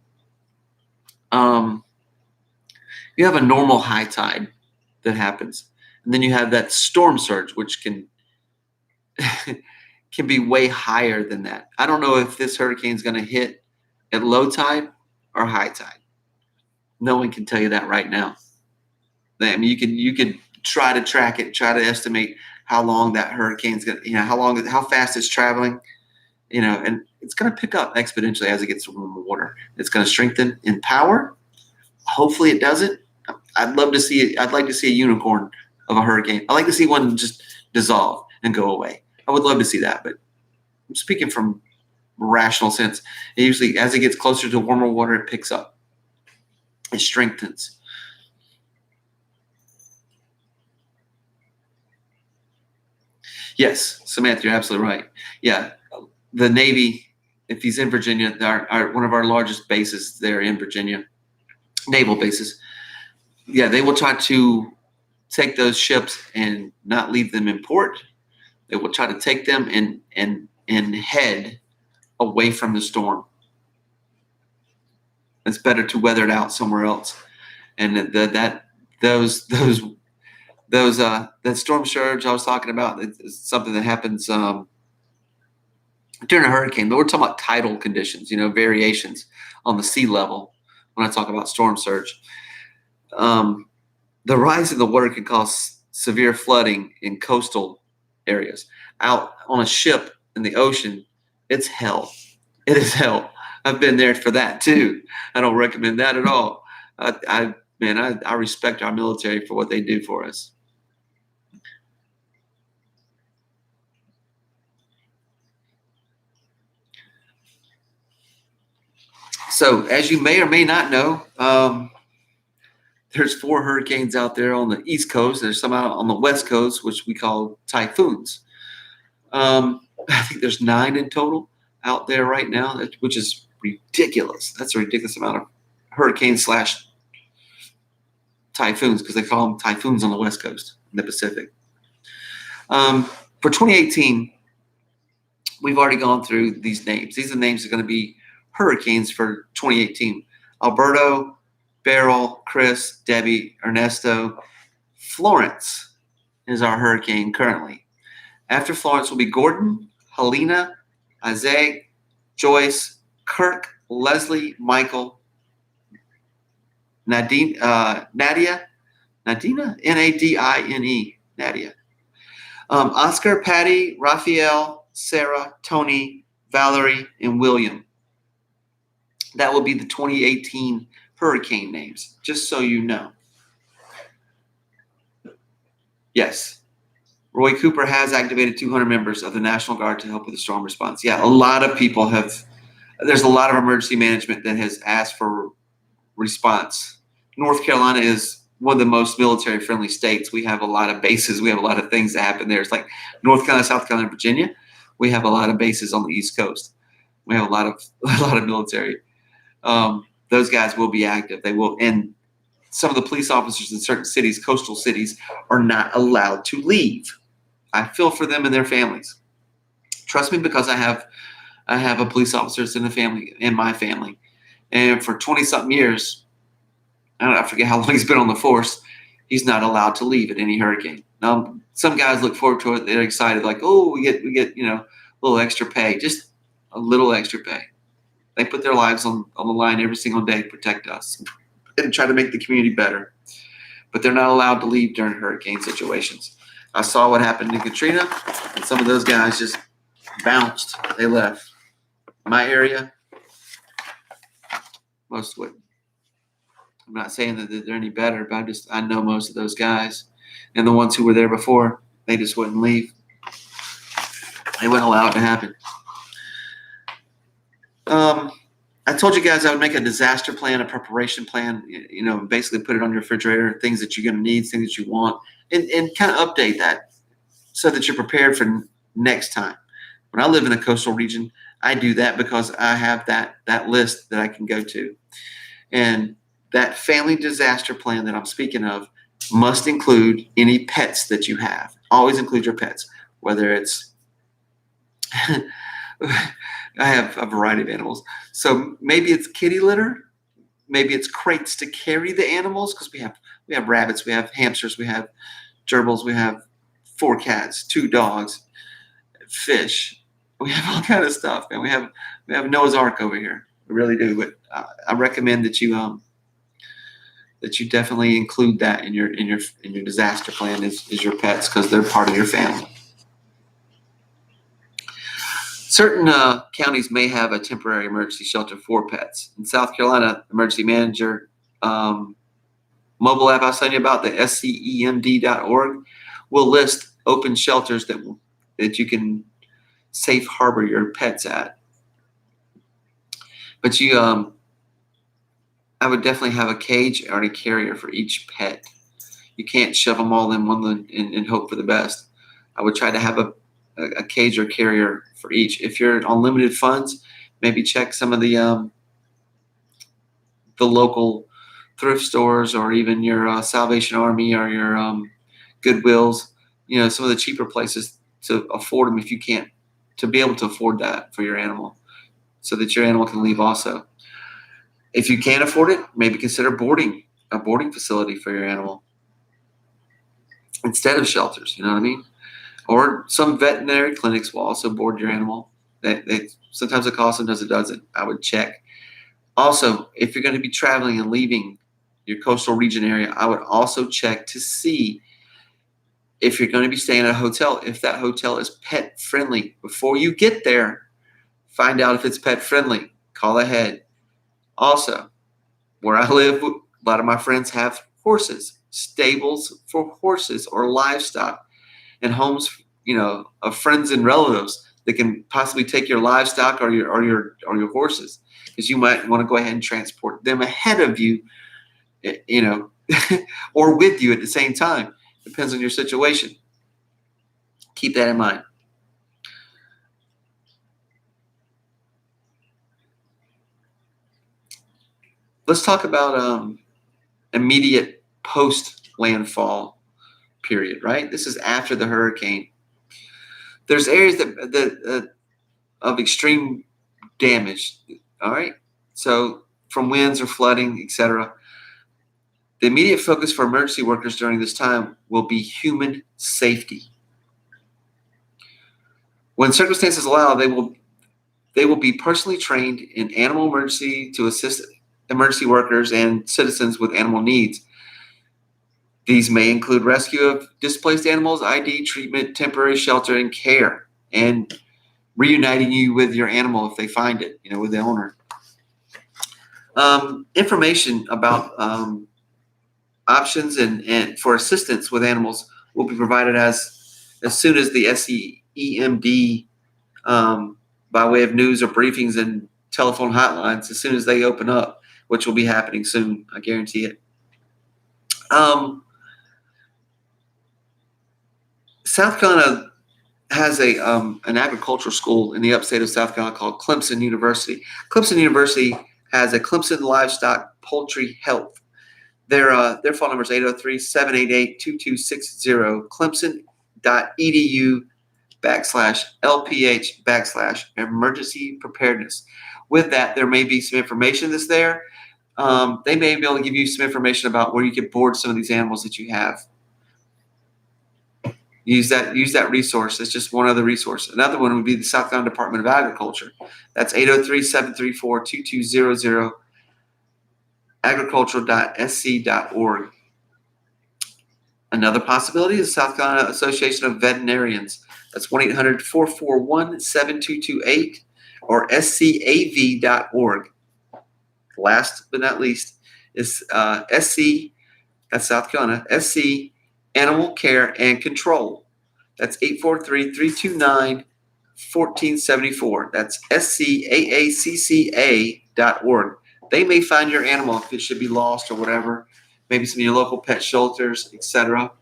You have a normal high tide that happens, and then you have that storm surge, which can be way higher than that. I don't know if this hurricane is going to hit at low tide or high tide. No one can tell you that right now. I mean, you could try to track it, try to estimate how long that hurricane's going to, you know, how fast it's traveling, you know, and it's going to pick up exponentially as it gets warmer water. It's going to strengthen in power. Hopefully it doesn't. I'd love to see it. I'd like to see a unicorn of a hurricane. I'd like to see one just dissolve and go away. I would love to see that, but I'm speaking from rational sense. It usually, as it gets closer to warmer water, it picks up. It strengthens. Yes, Samantha, you're absolutely right. Yeah, the Navy if he's in Virginia, one of our largest bases there in Virginia, naval bases, yeah, they will try to take those ships and not leave them in port. They will try to take them and head away from the storm. It's better to weather it out somewhere else. And that storm surge I was talking about, it's something that happens during a hurricane. But we're talking about tidal conditions, variations on the sea level when I talk about storm surge. The rise in the water can cause severe flooding in coastal areas. Out on a ship in the ocean, it's hell. It is hell. I've been there for that too. I don't recommend that at all. I respect our military for what they do for us. So, as you may or may not know, there's 4 hurricanes out there on the East Coast. There's some out on the West Coast, which we call typhoons. I think there's 9 in total out there right now, which is ridiculous. That's a ridiculous amount of hurricanes / typhoons, because they call them typhoons on the West Coast in the Pacific. For 2018, we've already gone through these names. These are the names that are going to be hurricanes for 2018. Alberto, Beryl, Chris, Debbie, Ernesto. Florence is our hurricane currently. After Florence will be Gordon, Helena, Isaac, Joyce, Kirk, Leslie, Michael, Nadia, Nadine, Nadia. Oscar, Patty, Raphael, Sarah, Tony, Valerie, and William. That will be the 2018 hurricane names, just so you know. Yes, Roy Cooper has activated 200 members of the National Guard to help with the storm response. Yeah, a lot of people there's a lot of emergency management that has asked for response. North Carolina is one of the most military-friendly states. We have a lot of bases. We have a lot of things that happen there. It's like North Carolina, South Carolina, Virginia. We have a lot of bases on the East Coast. We have a lot of military. Those guys will be active. They will, and some of the police officers in certain cities, coastal cities, are not allowed to leave. I feel for them and their families. Trust me, because I have a police officer in my family, and for 20-something years, I forget how long he's been on the force, he's not allowed to leave at any hurricane. Now, some guys look forward to it. They're excited, like, oh, we get a little extra pay, just a little extra pay. They put their lives on the line every single day to protect us and try to make the community better. But they're not allowed to leave during hurricane situations. I saw what happened in Katrina, and some of those guys just bounced. They left. My area, most would. I'm not saying that they're any better, but I know most of those guys. And the ones who were there before, they just wouldn't leave. They wouldn't allow it to happen. I told you guys I would make a disaster plan, a preparation plan, basically put it on your refrigerator, things that you're going to need, things that you want, and kind of update that so that you're prepared for next time. When I live in a coastal region, I do that because I have that list that I can go to. And that family disaster plan that I'm speaking of must include any pets that you have. Always include your pets, whether it's I have a variety of animals. So maybe it's kitty litter, maybe it's crates to carry the animals, because we have rabbits, we have hamsters, we have gerbils, we have 4 cats, 2 dogs, fish. We have all kind of stuff, and we have Noah's Ark over here. We really do. But I recommend that you definitely include that in your disaster plan is your pets, because they're part of your family. Certain counties may have a temporary emergency shelter for pets. In South Carolina, emergency manager mobile app I was telling you about, the scemd.org, will list open shelters that you can safe harbor your pets at. But I would definitely have a cage or a carrier for each pet. You can't shove them all in one and hope for the best. I would try to have a cage or carrier for each. If you're on limited funds, maybe check some of the local thrift stores, or even your Salvation Army, or your Goodwills. Some of the cheaper places to afford them, if you can't, to be able to afford that for your animal, so that your animal can leave also. If you can't afford it, maybe consider a boarding facility for your animal instead of shelters. You know what I mean? Or some veterinary clinics will also board your animal. Sometimes it costs, sometimes it doesn't. I would check. Also, if you're going to be traveling and leaving your coastal region area, I would also check to see if you're going to be staying at a hotel, if that hotel is pet friendly. Before you get there, find out if it's pet friendly. Call ahead. Also, where I live, a lot of my friends have horses, stables for horses or livestock, and homes, of friends and relatives that can possibly take your livestock or your horses, because you might want to go ahead and transport them ahead of you, or with you at the same time. Depends on your situation. Keep that in mind. Let's talk about immediate post landfall period, right? This is after the hurricane. There's areas that of extreme damage. All right. So from winds or flooding, etc. The immediate focus for emergency workers during this time will be human safety. When circumstances allow, they will be personally trained in animal emergency to assist emergency workers and citizens with animal needs. These may include rescue of displaced animals, ID, treatment, temporary shelter, and care, and reuniting you with your animal if they find it, with the owner. Information about options and for assistance with animals will be provided as soon as the SCEMD, by way of news or briefings and telephone hotlines, as soon as they open up, which will be happening soon. I guarantee it. South Carolina has an agricultural school in the upstate of South Carolina called Clemson University. Clemson University has a Clemson Livestock Poultry Health. Their phone number is 803-788-2260, clemson.edu/LPH/emergency preparedness. With that, there may be some information that's there. They may be able to give you some information about where you can board some of these animals that you have. Use that resource. It's just one other resource. Another one would be the South Carolina Department of Agriculture. That's 803-734-2200, agricultural.sc.org. Another possibility is the South Carolina Association of Veterinarians. That's 1-800-441-7228 or scav.org. Last but not least is SC, that's South Carolina, SC Animal Care and Control. That's 843-329-1474. That's SCAACCA.org. They may find your animal if it should be lost or whatever. Maybe some of your local pet shelters, etc.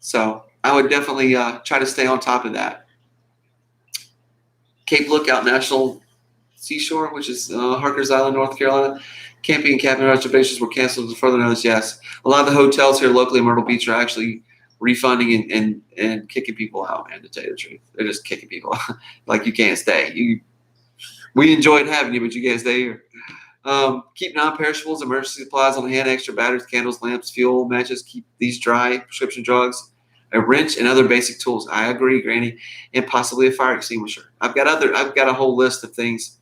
So I would definitely try to stay on top of that. Cape Lookout National Seashore, which is Harkers Island, North Carolina. Camping and cabin reservations were canceled to further notice. Yes, a lot of the hotels here locally in Myrtle Beach are actually refunding and kicking people out. And to tell you the truth, they're just kicking people out. Like, you can't stay. We enjoyed having you, but you can't stay here. Keep non-perishables, emergency supplies on hand, extra batteries, candles, lamps, fuel, matches. Keep these dry, prescription drugs, a wrench, and other basic tools. I agree, Granny, and possibly a fire extinguisher. I've got a whole list of things.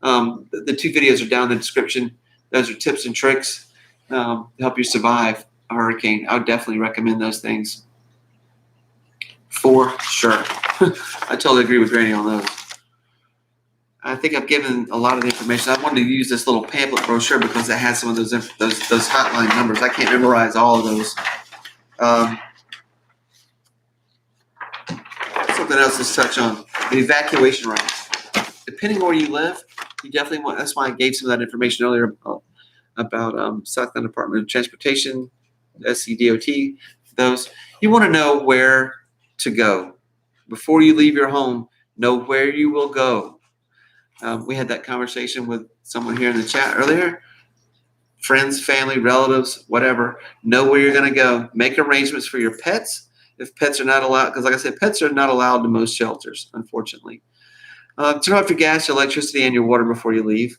The 2 videos are down in the description. Those are tips and tricks to help you survive a hurricane. I would definitely recommend those things for sure. I totally agree with Granny on those. I think I've given a lot of information. I wanted to use this little pamphlet brochure because it has some of those hotline numbers. I can't memorize all of those. Something else to touch on: the evacuation routes. Depending on where you live, you definitely want. That's why I gave some of that information earlier about South Carolina Department of Transportation, SCDOT. Those, you want to know where to go before you leave your home. Know where you will go. We had that conversation with someone here in the chat earlier. Friends, family, relatives, whatever. Know where you're going to go. Make arrangements for your pets if pets are not allowed. Because like I said, pets are not allowed to most shelters, unfortunately. Turn off your gas, your electricity, and your water before you leave.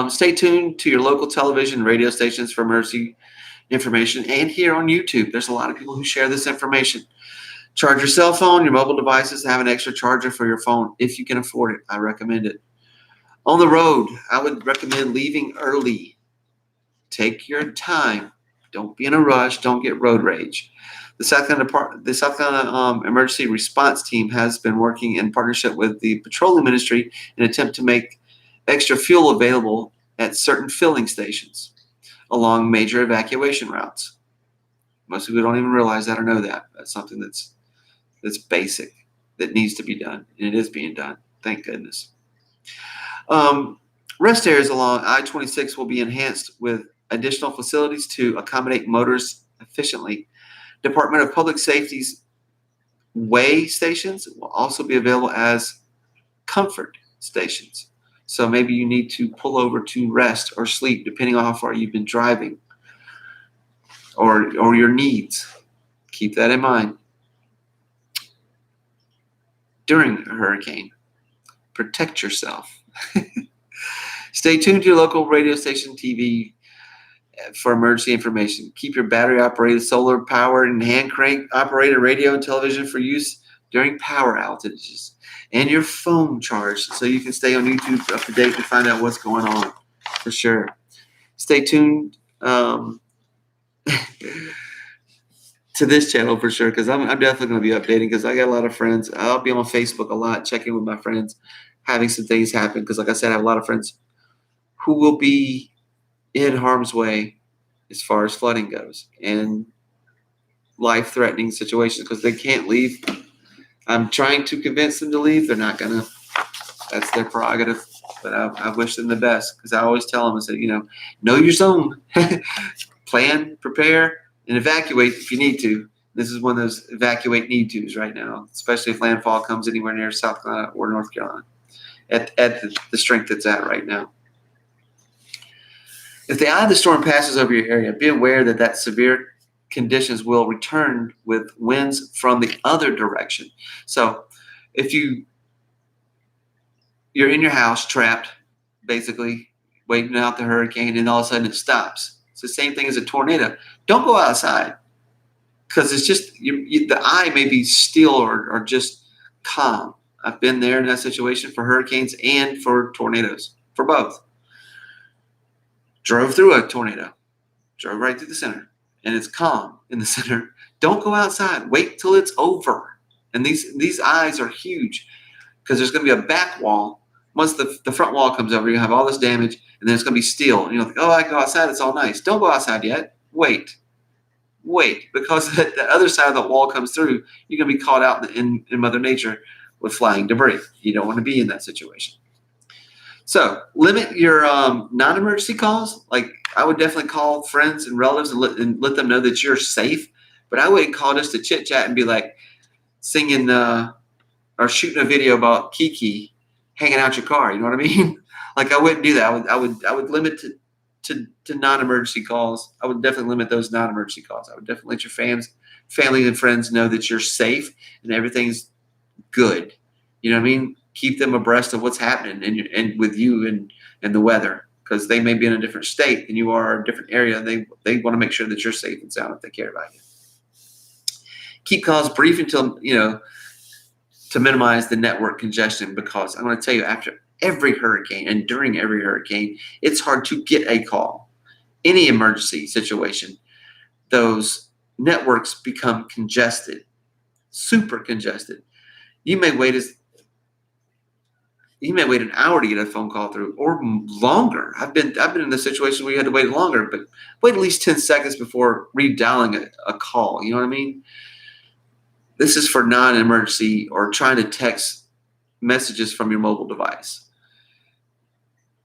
Stay tuned to your local television and radio stations for emergency information. And here on YouTube, there's a lot of people who share this information. Charge your cell phone, your mobile devices, have an extra charger for your phone if you can afford it. I recommend it. On the road, I would recommend leaving early. Take your time. Don't be in a rush. Don't get road rage. The South Carolina Emergency Response Team has been working in partnership with the Petroleum Ministry in an attempt to make extra fuel available at certain filling stations along major evacuation routes. Most people don't even realize that or know that. That's something that's basic, that needs to be done, and it is being done. Thank goodness. Rest areas along I-26 will be enhanced with additional facilities to accommodate motorists efficiently. Department of Public Safety's way stations will also be available as comfort stations. So maybe you need to pull over to rest or sleep, depending on how far you've been driving or your needs. Keep that in mind. During a hurricane, protect yourself. Stay tuned to your local radio station, TV for emergency information. Keep your battery-operated, solar-powered, and hand-crank-operated radio and television for use during power outages. And your phone charged so you can stay on YouTube up to date to find out what's going on, for sure. Stay tuned to this channel for sure, because I'm definitely going to be updating, because I got a lot of friends. I'll be on Facebook a lot, checking with my friends, having some things happen, because like I said, I have a lot of friends who will be in harm's way as far as flooding goes and life-threatening situations because they can't leave. I'm trying to convince them to leave. They're not going to. That's their prerogative. But I wish them the best, because I always tell them, I say, know your zone. Plan, prepare, and evacuate if you need to. This is one of those evacuate need tos right now, especially if landfall comes anywhere near South Carolina or North Carolina at the strength it's at right now. If the eye of the storm passes over your area, be aware that severe conditions will return with winds from the other direction. So if you're in your house trapped, basically waiting out the hurricane, and all of a sudden it stops. It's the same thing as a tornado. Don't go outside, because it's just the eye may be still or just calm. I've been there in that situation for hurricanes and for tornadoes, for both. Drove through a tornado, drove right through the center, and it's calm in the center. Don't go outside. Wait till it's over. And these eyes are huge, because there's going to be a back wall. Once the front wall comes over, you have all this damage, and then it's going to be steel. And you're like, I can go outside. It's all nice. Don't go outside yet. Wait, because that other side of the wall comes through, you're going to be caught out in Mother Nature with flying debris. You don't want to be in that situation. So limit your non-emergency calls. Like, I would definitely call friends and relatives and let them know that you're safe. But I wouldn't call just to chit chat and be like singing or shooting a video about Kiki hanging out your car. You know what I mean? Like, I wouldn't do that. I would limit to non-emergency calls. I would definitely limit those non-emergency calls. I would definitely let your family and friends know that you're safe and everything's good. You know what I mean? Keep them abreast of what's happening and with you and the weather, because they may be in a different state than you are, a different area. They want to make sure that you're safe and sound if they care about you. Keep calls brief until, to minimize the network congestion, because I'm going to tell you, after every hurricane and during every hurricane, it's hard to get a call. Any emergency situation, those networks become congested, super congested. You may wait an hour to get a phone call through, or longer. I've been in the situation where you had to wait longer, but wait at least 10 seconds before redialing a call. You know what I mean? This is for non-emergency or trying to text messages from your mobile device.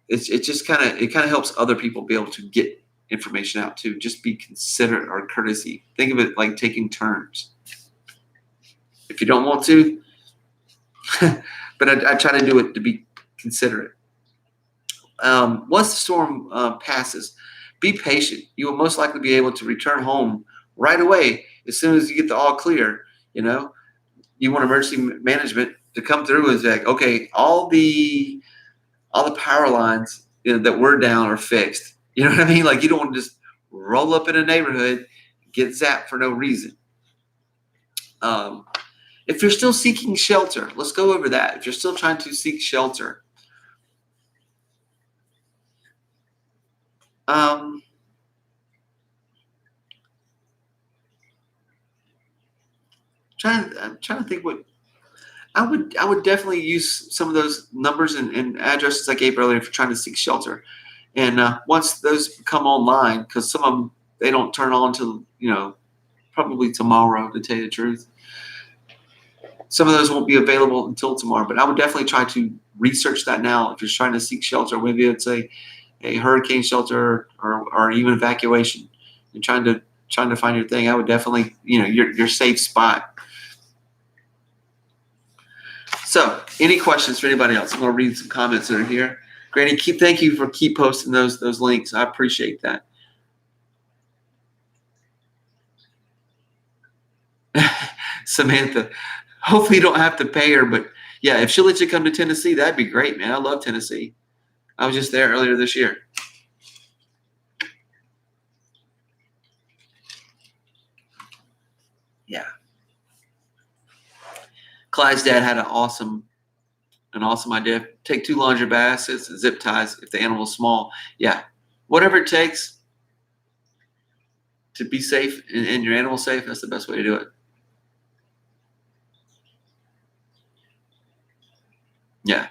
It kind of helps other people be able to get information out too. Just be considerate or courtesy. Think of it like taking turns. If you don't want to, but I try to do it to be considerate. Once the storm passes, be patient. You will most likely be able to return home right away as soon as you get the all clear. You know, you want emergency management to come through and say, okay, all the power lines that were down are fixed. You know what I mean? Like, you don't want to just roll up in a neighborhood, get zapped for no reason. If you're still seeking shelter, let's go over that. If you're still trying to seek shelter, I'm trying to think what I would definitely use some of those numbers and addresses I gave earlier for trying to seek shelter. And once those come online, because some of them they don't turn on until probably tomorrow, to tell you the truth. Some of those won't be available until tomorrow, but I would definitely try to research that now if you're trying to seek shelter. Maybe it's a hurricane shelter or even evacuation. You're trying to find your thing. I would definitely your safe spot. So, any questions for anybody else? I'm going to read some comments that are here. Granny, thank you for keep posting those links. I appreciate that. Samantha, hopefully you don't have to pay her, but yeah, if she'll let you come to Tennessee, that'd be great, man. I love Tennessee. I was just there earlier this year. Yeah. Clyde's dad had an awesome idea. Take 2 laundry baskets, zip ties if the animal's small. Yeah. Whatever it takes to be safe and your animal safe, that's the best way to do it. Yeah.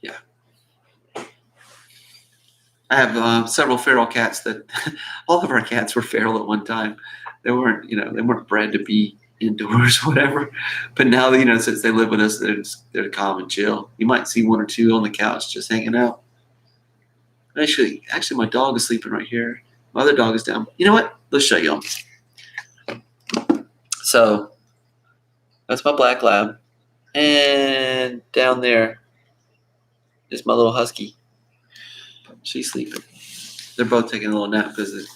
Yeah. I have several feral cats that all of our cats were feral at one time. They weren't bred to be indoors, whatever. But now, since they live with us, they're calm and chill. You might see 1 or 2 on the couch just hanging out. Actually, my dog is sleeping right here. My other dog is down. You know what? Let's show you them. So that's my black lab, and down there is my little husky. She's sleeping. They're both taking a little nap because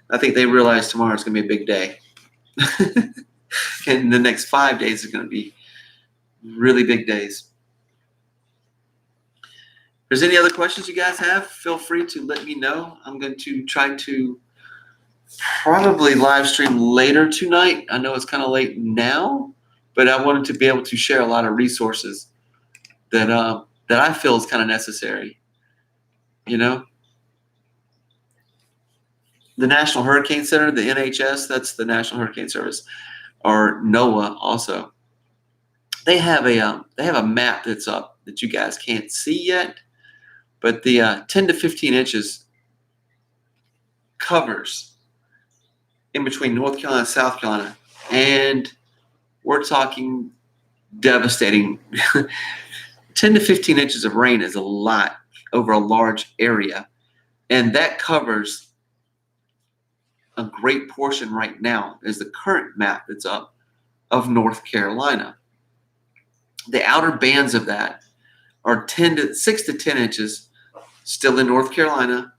I think they realize tomorrow's going to be a big day. And the next 5 days are going to be really big days. If there's any other questions you guys have, feel free to let me know. I'm going to try to probably live stream later tonight. I know it's kind of late now, but I wanted to be able to share a lot of resources that I feel is kind of necessary. The National Hurricane Center, the NHS, that's the National Hurricane Service, or NOAA also. They have a map that's up that you guys can't see yet, but the 10 to 15 inches covers in between North Carolina and South Carolina, and we're talking devastating. 10 to 15 inches of rain is a lot over a large area, and that covers a great portion right now is the current map that's up of North Carolina. The outer bands of that are 6 to 10 inches still in North Carolina.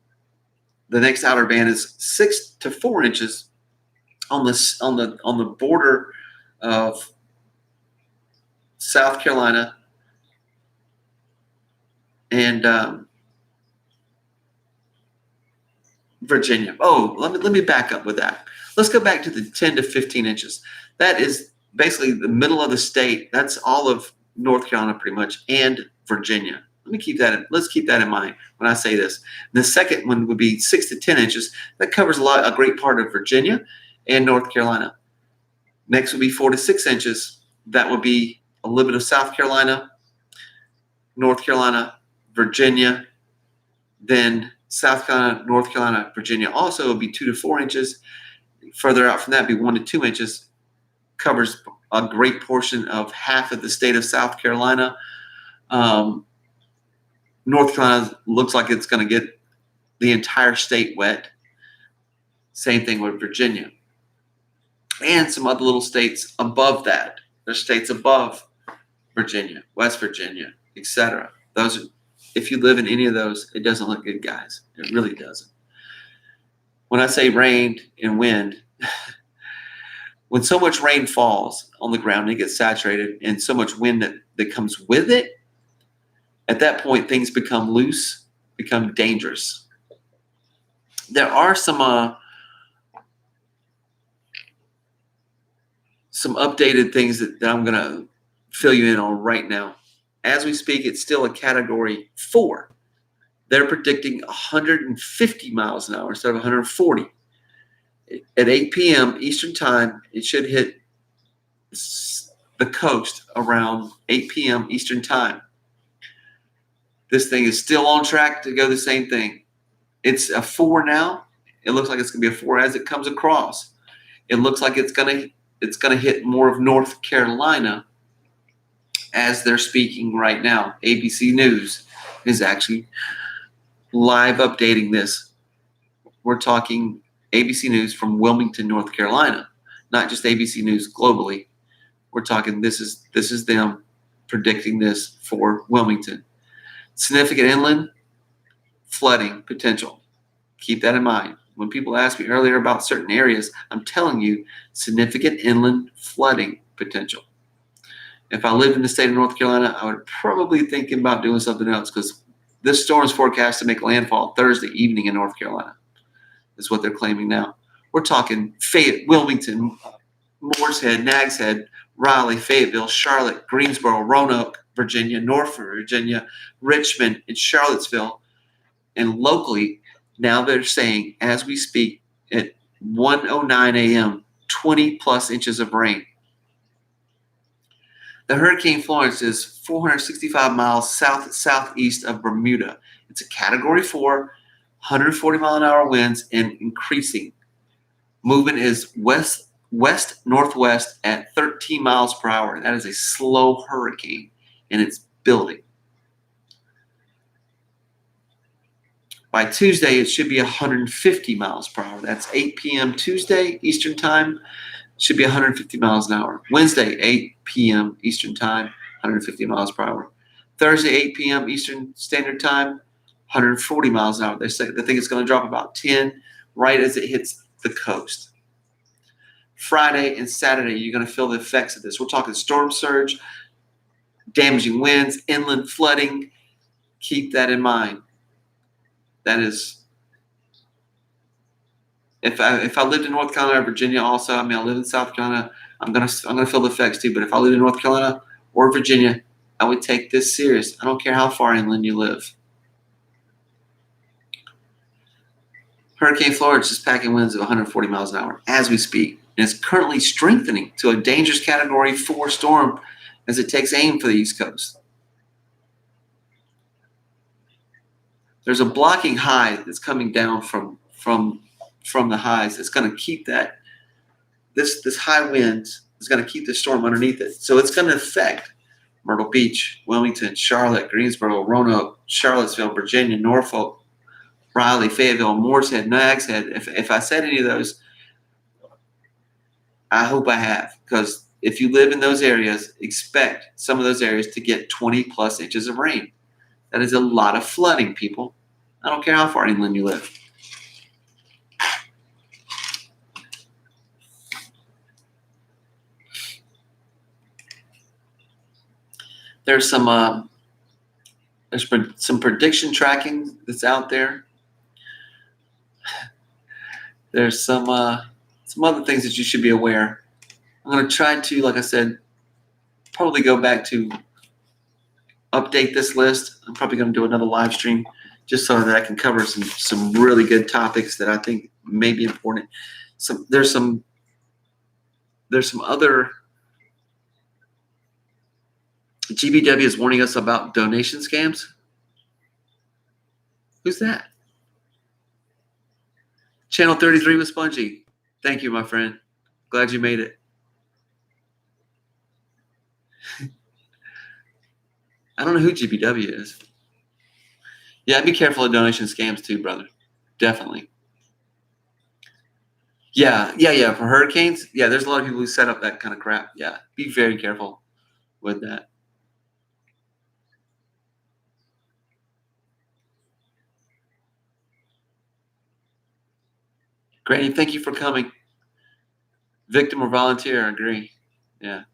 The next outer band is 6 to 4 inches on the border of South Carolina and Virginia. Oh, let me back up with that. Let's go back to the 10 to 15 inches. That is basically the middle of the state. That's all of North Carolina pretty much, and Virginia. Let's keep that in mind when I say this. The second one would be 6 to 10 inches. That covers a great part of Virginia and North Carolina. Next would be 4 to 6 inches. That would be a little bit of South Carolina, North Carolina, Virginia, then South Carolina, North Carolina, Virginia also would be 2 to 4 inches. Further out from that would be 1 to 2 inches. Covers a great portion of half of the state of South Carolina. North Carolina looks like it's going to get the entire state wet. Same thing with Virginia. And some other little states above that. There's states above Virginia, West Virginia, etc. Those, if you live in any of those, it doesn't look good, guys. It really doesn't. When I say rain and wind, when so much rain falls on the ground and it gets saturated, and so much wind that comes with it, at that point things become loose, become dangerous. There are some updated things that I'm going to fill you in on right now. As we speak, it's still a category 4. They're predicting 150 miles an hour instead of 140. At 8 p.m. Eastern time, it should hit the coast around 8 p.m. Eastern time. This thing is still on track to go the same thing. It's a 4 now. It looks like it's going to be a 4 as it comes across. It looks like it's going to hit more of North Carolina as they're speaking right now. ABC News is actually live updating this. We're talking ABC News from Wilmington, North Carolina, not just ABC News globally. We're talking this is them predicting this for Wilmington. Significant inland flooding potential. Keep that in mind. When people asked me earlier about certain areas, I'm telling you significant inland flooding potential. If I lived in the state of North Carolina, I would probably think about doing something else, because this storm is forecast to make landfall Thursday evening in North Carolina. Is what they're claiming now. We're talking Fayette, Wilmington, Moores Head, Nags Head, Raleigh, Fayetteville, Charlotte, Greensboro, Roanoke, Virginia, Norfolk, Virginia, Richmond, and Charlottesville. And locally, now they're saying, as we speak, at 1:09 a.m., 20 plus inches of rain. The Hurricane Florence is 465 miles southeast of Bermuda. It's a category 4, 140 mile an hour winds and increasing. Movement is west-northwest at 13 miles per hour. That is a slow hurricane, and it's building. By Tuesday, it should be 150 miles per hour. That's 8 p.m. Tuesday, Eastern Time. Should be 150 miles an hour. Wednesday, 8 p.m. Eastern Time, 150 miles per hour. Thursday, 8 p.m. Eastern Standard Time, 140 miles an hour. They think it's going to drop about 10 right as it hits the coast. Friday and Saturday, you're going to feel the effects of this. We're talking storm surge, damaging winds, inland flooding. Keep that in mind. That is, if I lived in North Carolina or Virginia also, I live in South Carolina, I'm gonna feel the effects too. But if I lived in North Carolina or Virginia, I would take this serious. I don't care how far inland you live. Hurricane Florence is packing winds of 140 miles an hour as we speak, and it's currently strengthening to a dangerous category 4 storm as it takes aim for the East Coast. There's a blocking high that's coming down from the highs. It's going to keep that this high wind is going to keep the storm underneath it. So it's going to affect Myrtle Beach, Wilmington, Charlotte, Greensboro, Roanoke, Charlottesville, Virginia, Norfolk, Raleigh, Fayetteville, Moores Head, Nags Head. If I said any of those, I hope I have, because if you live in those areas, expect some of those areas to get 20 plus inches of rain. That is a lot of flooding, people. I don't care how far inland you live. There's some prediction tracking that's out there. There's some other things that you should be aware. I'm going to try to, like I said, probably go back to update this list. I'm probably going to do another live stream just so that I can cover some really good topics that I think may be important. There's some other. GBW is warning us about donation scams. Who's that? Channel 33 with Spongy. Thank you, my friend. Glad you made it. I don't know who GBW is. Yeah, be careful of donation scams too, brother. Definitely. Yeah. For hurricanes, yeah, there's a lot of people who set up that kind of crap. Yeah, be very careful with that. Granny, thank you for coming. Victim or volunteer, I agree. Yeah.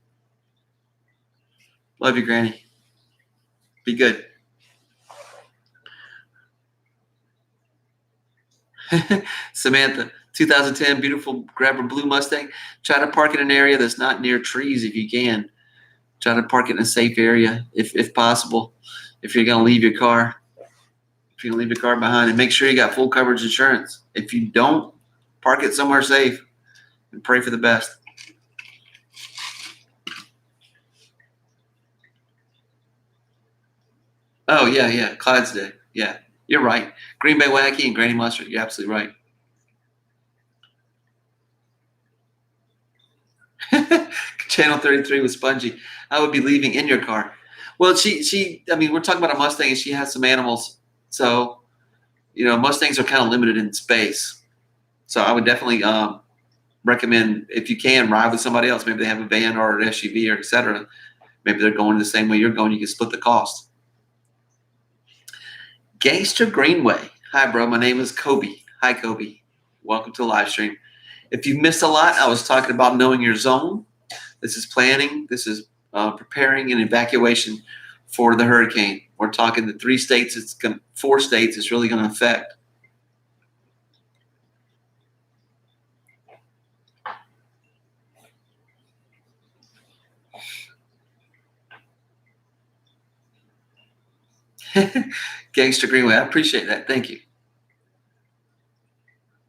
Love you, Granny. Be good. Samantha, 2010, beautiful grabber blue Mustang. Try to park in an area that's not near trees if you can. Try to park it in a safe area if possible. If you're going to leave your car, if you're going to leave your car behind, and make sure you got full coverage insurance. If you don't, park it somewhere safe and pray for the best. Oh, yeah. Clydesdale. Yeah, you're right. Green Bay Wacky and Granny Mustard. You're absolutely right. Channel 33 with Spongy. I would be leaving in your car. Well, I mean, we're talking about a Mustang and she has some animals. So, Mustangs are kind of limited in space. So I would definitely recommend, if you can, ride with somebody else. Maybe they have a van or an SUV or et cetera. Maybe they're going the same way you're going. You can split the cost. Gangster Greenway. Hi, bro. My name is Kobe. Hi, Kobe. Welcome to the live stream. If you missed a lot, I was talking about knowing your zone. This is planning. This is preparing an evacuation for the hurricane. We're talking the 4 states it's really going to affect. Gangster Greenway. I appreciate that. Thank you.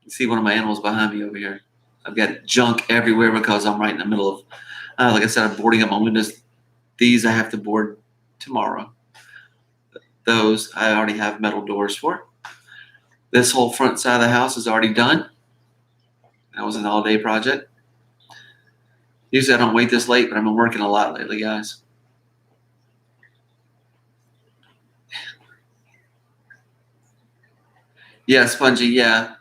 You see one of my animals behind me over here. I've got junk everywhere because I'm right in the middle of, like I said, I'm boarding up my windows. These I have to board tomorrow. Those I already have metal doors for. This whole front side of the house is already done. That was an all-day project. Usually I don't wait this late, but I've been working a lot lately, guys. Yeah, Spongy, yeah.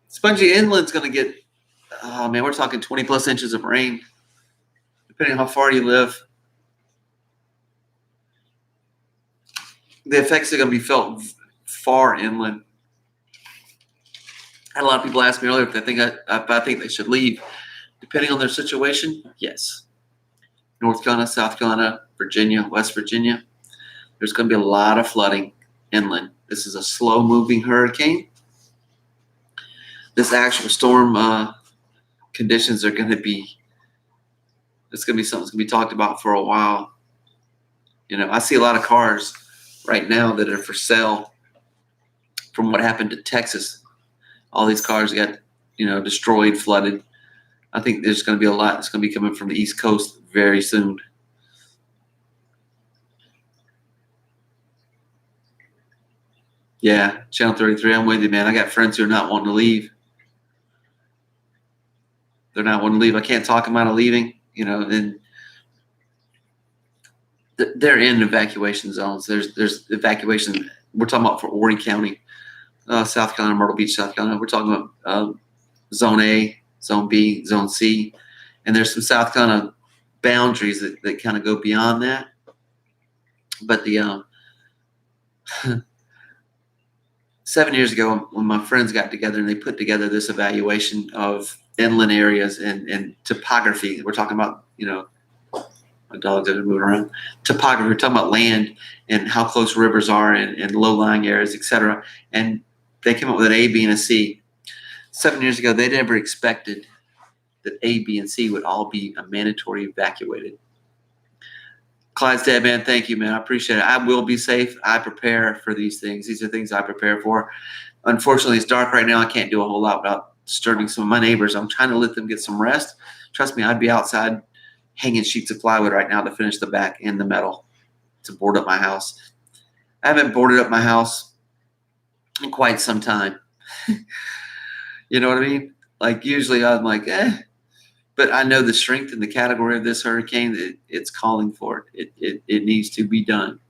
Spongy Inland's going to get, oh man, we're talking 20 plus inches of rain, depending on how far you live. The effects are going to be felt far inland. I had a lot of people ask me earlier if they think I think they should leave. Depending on their situation, yes. North Carolina, South Carolina, Virginia, West Virginia, there's going to be a lot of flooding inland. This is a slow-moving hurricane. This actual storm conditions are going to be, it's going to be something that's going to be talked about for a while. I see a lot of cars right now that are for sale from what happened to Texas. All these cars got, destroyed, flooded. I think there's going to be a lot that's going to be coming from the East Coast very soon. Yeah, Channel 33, I'm with you, man. I got friends who are not wanting to leave. They're not wanting to leave. I can't talk them out of leaving, and they're in evacuation zones. There's evacuation. We're talking about for Horry County, South Carolina, Myrtle Beach, South Carolina. We're talking about Zone A, Zone B, Zone C, and there's some South Carolina boundaries that kind of go beyond that. But the 7 years ago, when my friends got together and they put together this evaluation of inland areas and topography, we're talking about, my dogs are moving around. Topography, we're talking about land and how close rivers are and low-lying areas, et cetera. And they came up with an A, B, and a C. 7 years ago, they never expected that A, B, and C would all be a mandatory evacuated. Clydesdale, man, thank you, man. I appreciate it. I will be safe. I prepare for these things. These are things I prepare for. Unfortunately, it's dark right now. I can't do a whole lot without disturbing some of my neighbors. I'm trying to let them get some rest. Trust me, I'd be outside hanging sheets of plywood right now to finish the back and the metal to board up my house. I haven't boarded up my house in quite some time. You know what I mean? Like usually I'm like, but I know the strength and the category of this hurricane, it's calling for it. It needs to be done.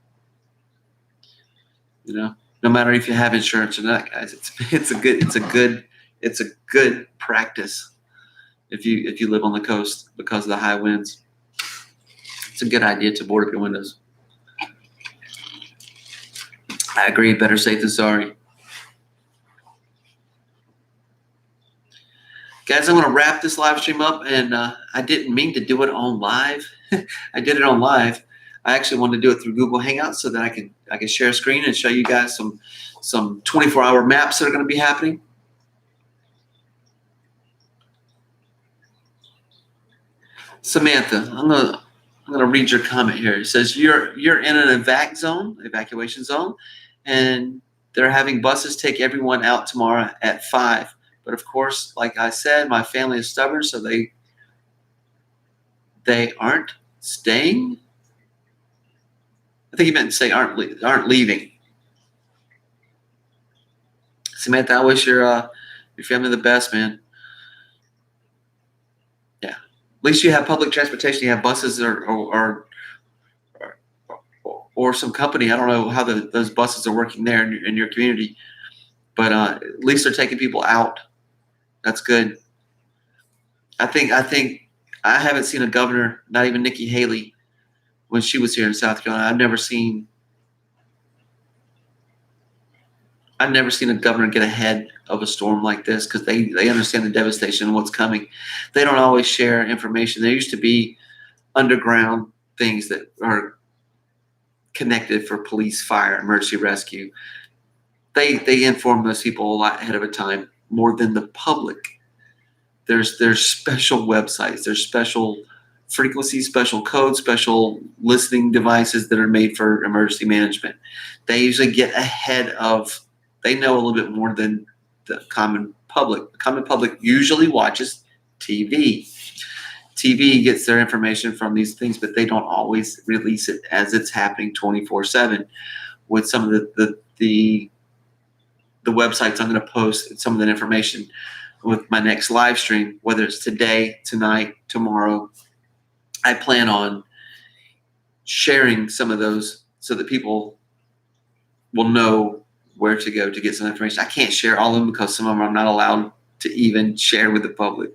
No matter if you have insurance or not, guys, it's a good it's a good practice if you live on the coast because of the high winds. It's a good idea to board up your windows. I agree. Better safe than sorry. Guys, I'm going to wrap this live stream up, and I didn't mean to do it on live. I did it on live. I actually wanted to do it through Google Hangouts so that I can share a screen and show you guys some 24-hour maps that are going to be happening. Samantha, I'm gonna read your comment here. It says you're in an evacuation zone, and they're having buses take everyone out tomorrow at 5. But of course, like I said, my family is stubborn, so they aren't staying. I think you meant to say aren't leaving. Samantha, I wish your family the best, man. Yeah, at least you have public transportation. You have buses or some company. I don't know how those buses are working there in your community, but at least they're taking people out. That's good. I think I haven't seen a governor, not even Nikki Haley, when she was here in South Carolina. I've never seen a governor get ahead of a storm like this because they understand the devastation and what's coming. They don't always share information. There used to be underground things that are connected for police, fire, emergency rescue. They inform those people a lot ahead of a time, more than the public. There's special websites, there's special frequencies, special codes, special listening devices that are made for emergency management. They usually get ahead of, they know a little bit more than the common public. The common public usually watches TV. TV gets their information from these things, but they don't always release it as it's happening 24/7. With some of the websites I'm going to post some of that information with my next live stream, whether it's today, tonight, tomorrow. I plan on sharing some of those so that people will know where to go to get some information. I can't share all of them because some of them I'm not allowed to even share with the public.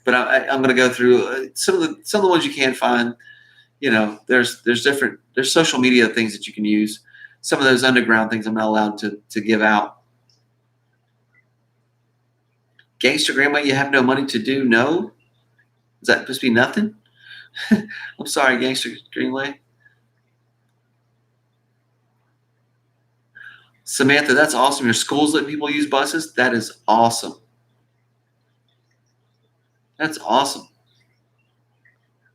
But I'm going to go through some of the ones you can find. You know, there's social media things that you can use. Some of those underground things I'm not allowed to give out. Gangster Grandma, you have no money to do? No? Is that supposed to be nothing? I'm sorry, Gangster Greenway. Samantha, that's awesome. Your school's letting people use buses? That is awesome. That's awesome.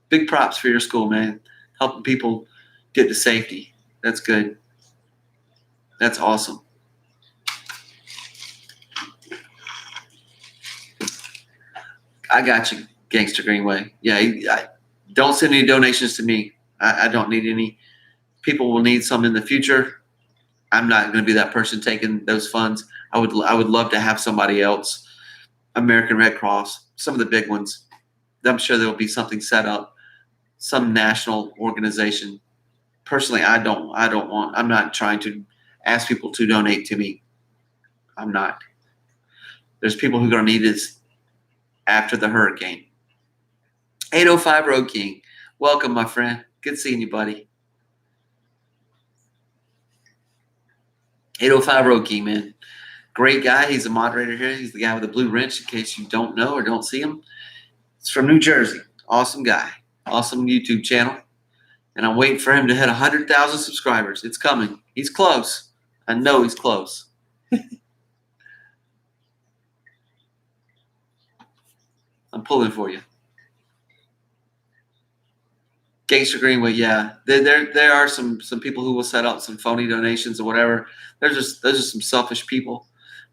Big props for your school, man. Helping people get to safety. That's good. That's awesome. I got you, Gangster Greenway. Yeah, don't send any donations to me. I don't need any. People will need some in the future. I'm not going to be that person taking those funds. I would love to have somebody else. American Red Cross, some of the big ones. I'm sure there will be something set up, some national organization. Personally, I'm not trying to ask people to donate to me. I'm not. There's people who are going to need this after the hurricane. 805 Road King, welcome, my friend. Good seeing you, buddy. 805 Road King, man. Great guy. He's a moderator here. He's the guy with the blue wrench, in case you don't know or don't see him. He's from New Jersey. Awesome guy. Awesome YouTube channel. And I'm waiting for him to hit 100,000 subscribers. It's coming. He's close. I know he's close. I'm pulling for you. Gangster Greenway, yeah. There are some people who will set up some phony donations or whatever. Those are some selfish people.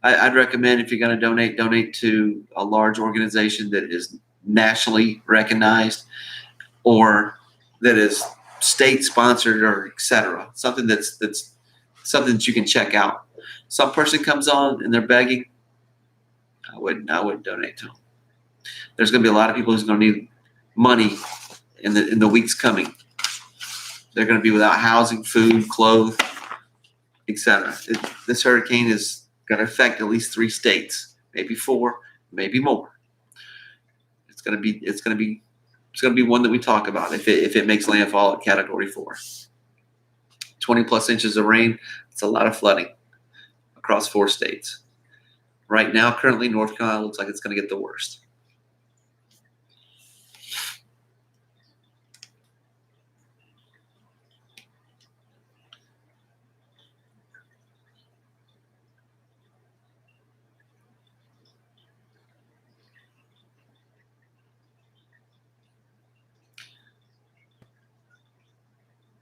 I'd recommend, if you're going to donate to a large organization that is nationally recognized or that is state sponsored or et cetera. Something that's something that you can check out. Some person comes on and they're begging. I wouldn't donate to them. There's going to be a lot of people who's going to need money in the weeks coming. They're going to be without housing, food, clothes, etc. This hurricane is going to affect at least 3 states. maybe 4, maybe more. It's gonna be one that we talk about if it makes landfall at Category 4. 20 plus inches of rain. It's a lot of flooding across 4 states. Right now, currently, North Carolina looks like it's going to get the worst.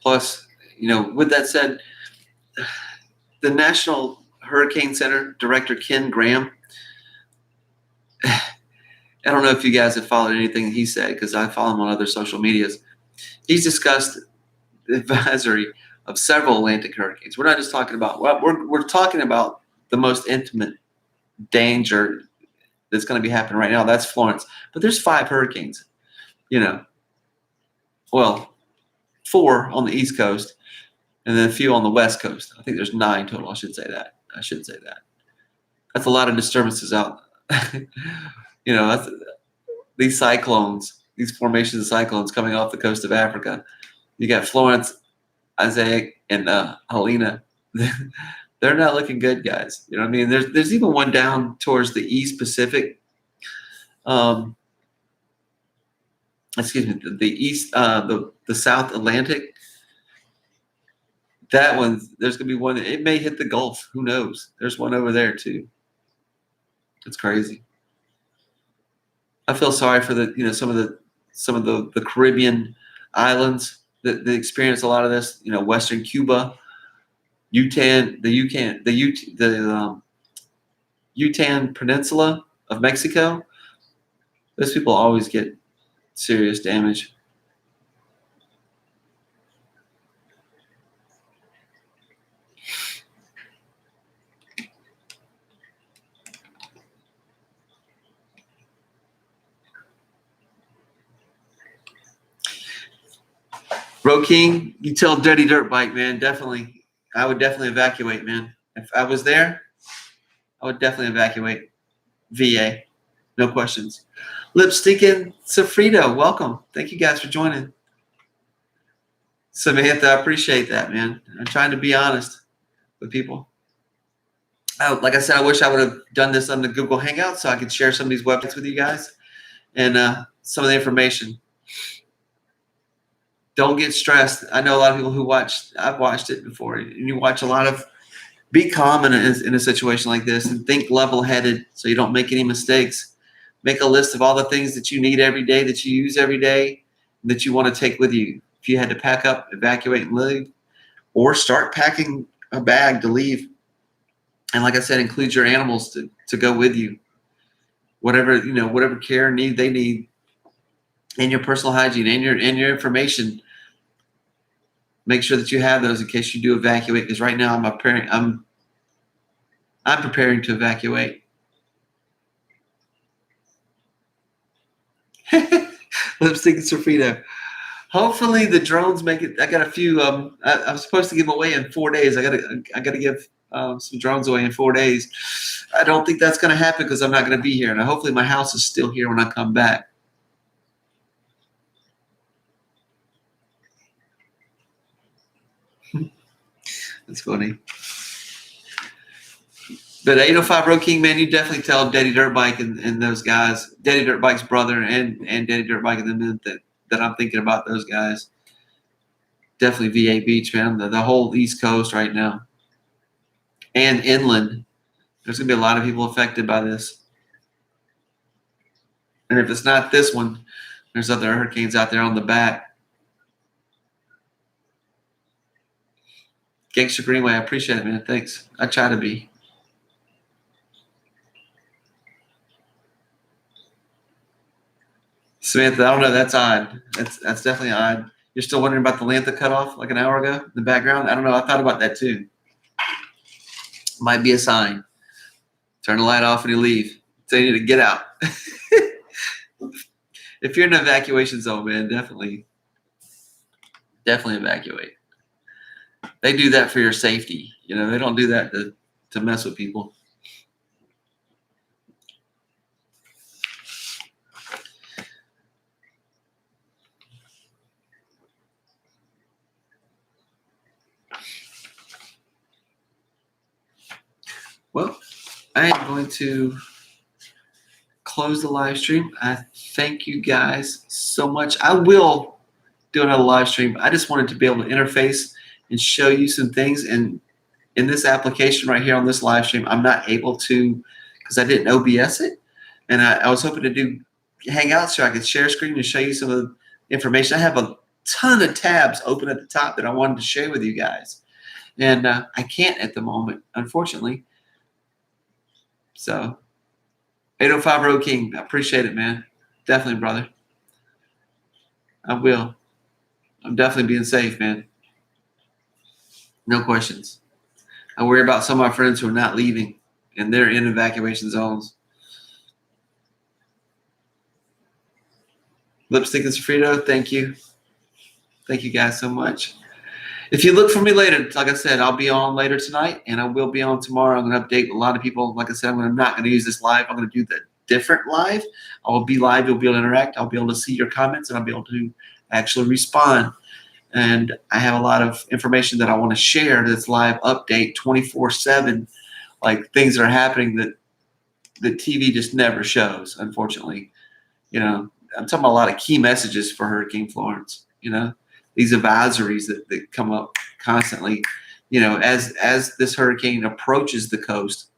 Plus, with that said, the National Hurricane Center Director Ken Graham, I don't know if you guys have followed anything he said because I follow him on other social medias. He's discussed the advisory of several Atlantic hurricanes. We're not just talking about, we're talking about the most intimate danger that's going to be happening right now. That's Florence. But there's 5 hurricanes, well, 4 on the East Coast and then a few on the West Coast. I think there's 9 total. I should say that. That's a lot of disturbances out. That's these cyclones, these formations of cyclones coming off the coast of Africa. You got Florence, Isaiah, and Helena. They're not looking good, guys. You know what I mean? There's even one down towards the East Pacific. Excuse me, the East, the South Atlantic. That one, there's gonna be one. It may hit the Gulf. Who knows? There's one over there too. It's crazy. I feel sorry for some of the Caribbean islands that experience a lot of this. Western Cuba, Yucatan Peninsula of Mexico. Those people always get serious damage. Bro King, you tell Dirty Dirt Bike, man, definitely. I would definitely evacuate, man. If I was there, I would definitely evacuate. VA, no questions. Lipstick and Sofrito, welcome. Thank you guys for joining. Samantha, I appreciate that, man. I'm trying to be honest with people. Like I said, I wish I would have done this on the Google Hangout so I could share some of these websites with you guys and some of the information. Don't get stressed. I know a lot of people I've watched it before, and you watch a lot of, be calm in a situation like this and think level-headed so you don't make any mistakes. Make a list of all the things that you need every day, that you use every day, and that you want to take with you. If you had to pack up, evacuate, and leave, or start packing a bag to leave. And like I said, include your animals to go with you. Whatever care and need they need, and your personal hygiene and your information. Make sure that you have those in case you do evacuate. Because right now I'm preparing to evacuate. Lipstick and Sofrito. Hopefully the drones make it. I got a few. I was supposed to give them away in 4 days. I gotta give some drones away in 4 days. I don't think that's gonna happen because I'm not gonna be here, and hopefully my house is still here when I come back. That's funny. But 805 Road King, man, you definitely tell Daddy Dirt Bike and those guys, Daddy Dirt Bike's brother and Daddy Dirt Bike and them that I'm thinking about those guys. Definitely VA Beach, man. The whole East Coast right now. And inland. There's going to be a lot of people affected by this. And if it's not this one, there's other hurricanes out there on the back. Gangster Greenway, I appreciate it, man. Thanks. I try to be. Samantha, I don't know. That's odd. That's definitely odd. You're still wondering about the Lantha cutoff like an hour ago in the background? I don't know. I thought about that too. Might be a sign. Turn the light off when you leave. Tell you to get out. If you're in an evacuation zone, man, definitely evacuate. They do that for your safety. They don't do that to mess with people. Well, I am going to close the live stream. I thank you guys so much. I will do another live stream. I just wanted to be able to interface and show you some things. And in this application right here on this live stream, I'm not able to because I didn't OBS it. And I was hoping to do Hangouts so I could share screen and show you some of the information. I have a ton of tabs open at the top that I wanted to share with you guys. And I can't at the moment, unfortunately. So 805 Road King, I appreciate it, man. Definitely, brother. I will. I'm definitely being safe, man. No questions. I worry about some of my friends who are not leaving and they're in evacuation zones. Lipstick and Sofrito, thank you. Thank you guys so much. If you look for me later, like I said, I'll be on later tonight and I will be on tomorrow. I'm going to update a lot of people. Like I said, I'm not going to use this live. I'm going to do the different live. I will be live. You'll be able to interact. I'll be able to see your comments and I'll be able to actually respond. And I have a lot of information that I want to share that's live update 24/7, like things that are happening that the TV just never shows, unfortunately. You know, I'm talking about a lot of key messages for Hurricane Florence, you know, these advisories that come up constantly, you know, as this hurricane approaches the coast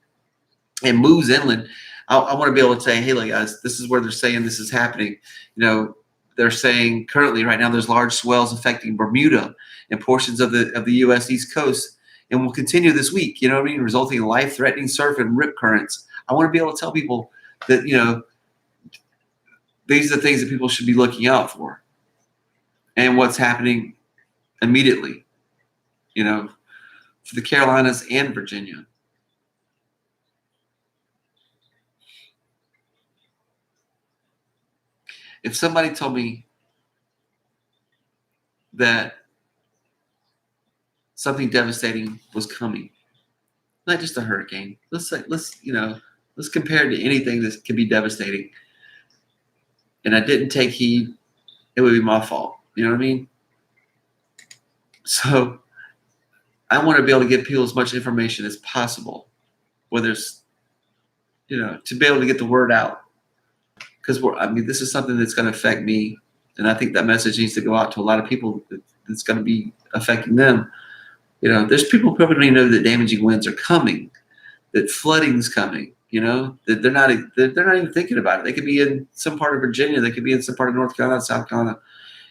and moves inland. I want to be able to say, hey, look, guys, this is where they're saying this is happening. You know, they're saying currently right now there's large swells affecting Bermuda and portions of the U.S. East Coast and will continue this week, you know what I mean, resulting in life-threatening surf and rip currents. I want to be able to tell people that, you know, these are the things that people should be looking out for and what's happening immediately, you know, for the Carolinas and Virginia. If somebody told me that something devastating was coming, not just a hurricane, let's compare it to anything that can be devastating, and I didn't take heed, it would be my fault. You know what I mean? So I want to be able to give people as much information as possible, whether it's, you know, to be able to get the word out. Because this is something that's going to affect me, and I think that message needs to go out to a lot of people that's going to be affecting them. You know, there's people who probably don't even know that damaging winds are coming, that flooding's coming. You know, that they're not even thinking about it. They could be in some part of Virginia, they could be in some part of North Carolina, South Carolina,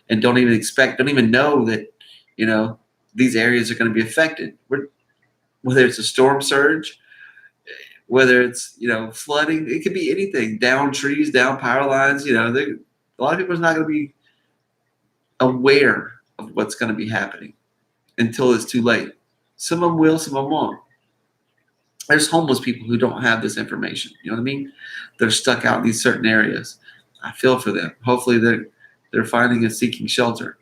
and don't even know that, you know, these areas are going to be affected. Whether it's a storm surge, whether it's, you know, flooding, it could be anything. Down trees, down power lines. You know, a lot of people are not going to be aware of what's going to be happening until it's too late. Some of them will, some of them won't. There's homeless people who don't have this information. You know what I mean? They're stuck out in these certain areas. I feel for them. Hopefully they're finding and seeking shelter.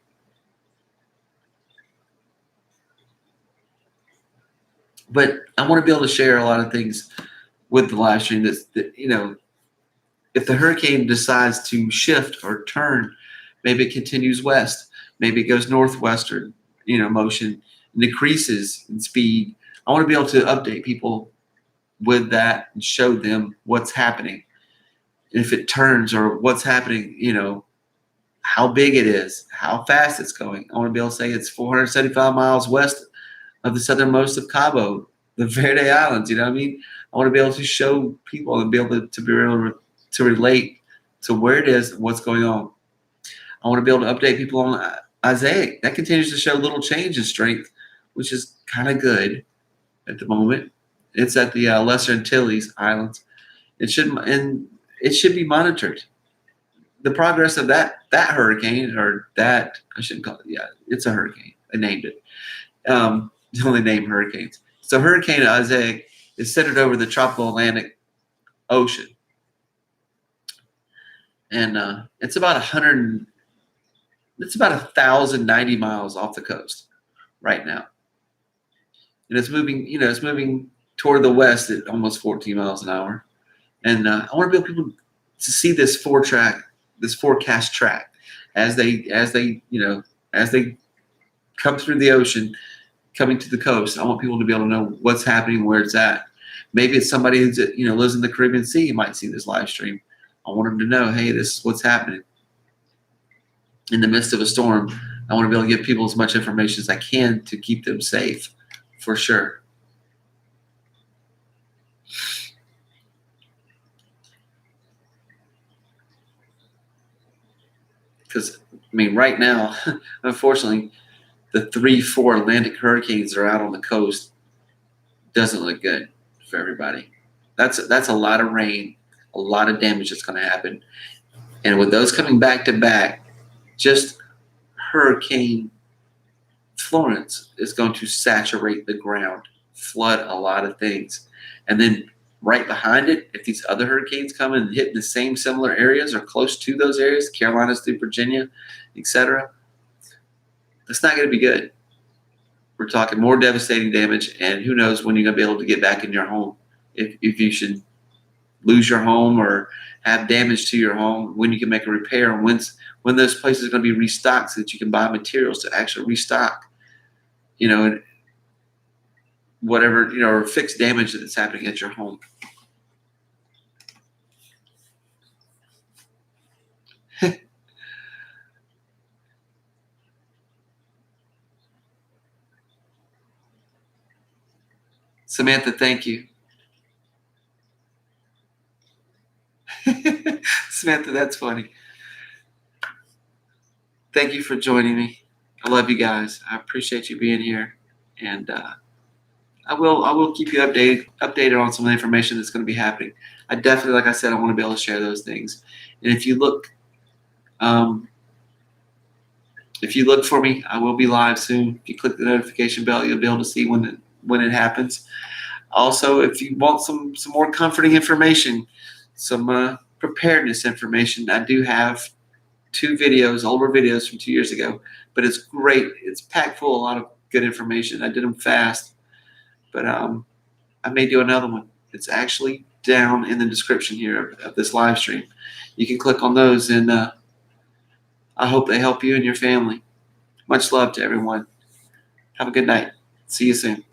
But I want to be able to share a lot of things with the live stream that, you know, if the hurricane decides to shift or turn, maybe it continues west, maybe it goes northwestern, you know, motion, decreases in speed. I want to be able to update people with that and show them what's happening. If it turns or what's happening, you know, how big it is, how fast it's going. I want to be able to say it's 475 miles west of the southernmost of Cabo, the Verde Islands. You know what I mean? I want to be able to show people and be able to relate to where it is and what's going on. I want to be able to update people on Isaiah. That continues to show little change in strength, which is kind of good at the moment. It's at the Lesser Antilles Islands. It should be monitored. The progress of that hurricane, or that, I shouldn't call it. Yeah, it's a hurricane. I named it. The only name hurricanes. So Hurricane Isaiah is centered over the tropical Atlantic Ocean, and it's about 1,090 miles off the coast right now, and it's moving. You know, it's moving toward the west at almost 14 miles an hour. And I want to be able people to see this forecast track as they come through the ocean, coming to the coast. I want people to be able to know what's happening, where it's at. Maybe it's somebody who's, lives in the Caribbean Sea who might see this live stream. I want them to know, hey, this is what's happening. In the midst of a storm, I want to be able to give people as much information as I can to keep them safe, for sure. Because, right now, unfortunately, the 3-4 Atlantic hurricanes that are out on the coast doesn't look good for everybody. That's a lot of rain, a lot of damage that's going to happen. And with those coming back to back, just Hurricane Florence is going to saturate the ground, flood a lot of things. And then right behind it, if these other hurricanes come and hit the same similar areas or close to those areas, Carolinas through Virginia, etc., that's not going to be good. We're talking more devastating damage, and who knows when you're going to be able to get back in your home. If you should lose your home or have damage to your home, when you can make a repair, and when those places are going to be restocked so that you can buy materials to actually restock, and whatever, or fix damage that's happening at your home. Samantha, thank you. Samantha, that's funny. Thank you for joining me. I love you guys. I appreciate you being here, and I will keep you updated on some of the information that's going to be happening. I definitely, like I said, I want to be able to share those things. And if you look for me, I will be live soon. If you click the notification bell, you'll be able to see when it happens. Also, if you want some more comforting information, some preparedness information, I do have 2 videos, older videos from 2 years ago, but it's great. It's packed full of a lot of good information. I did them fast, but I may do another one. It's actually down in the description here of this live stream. You can click on those, and I hope they help you and your family. Much love to everyone. Have a good night. See you soon.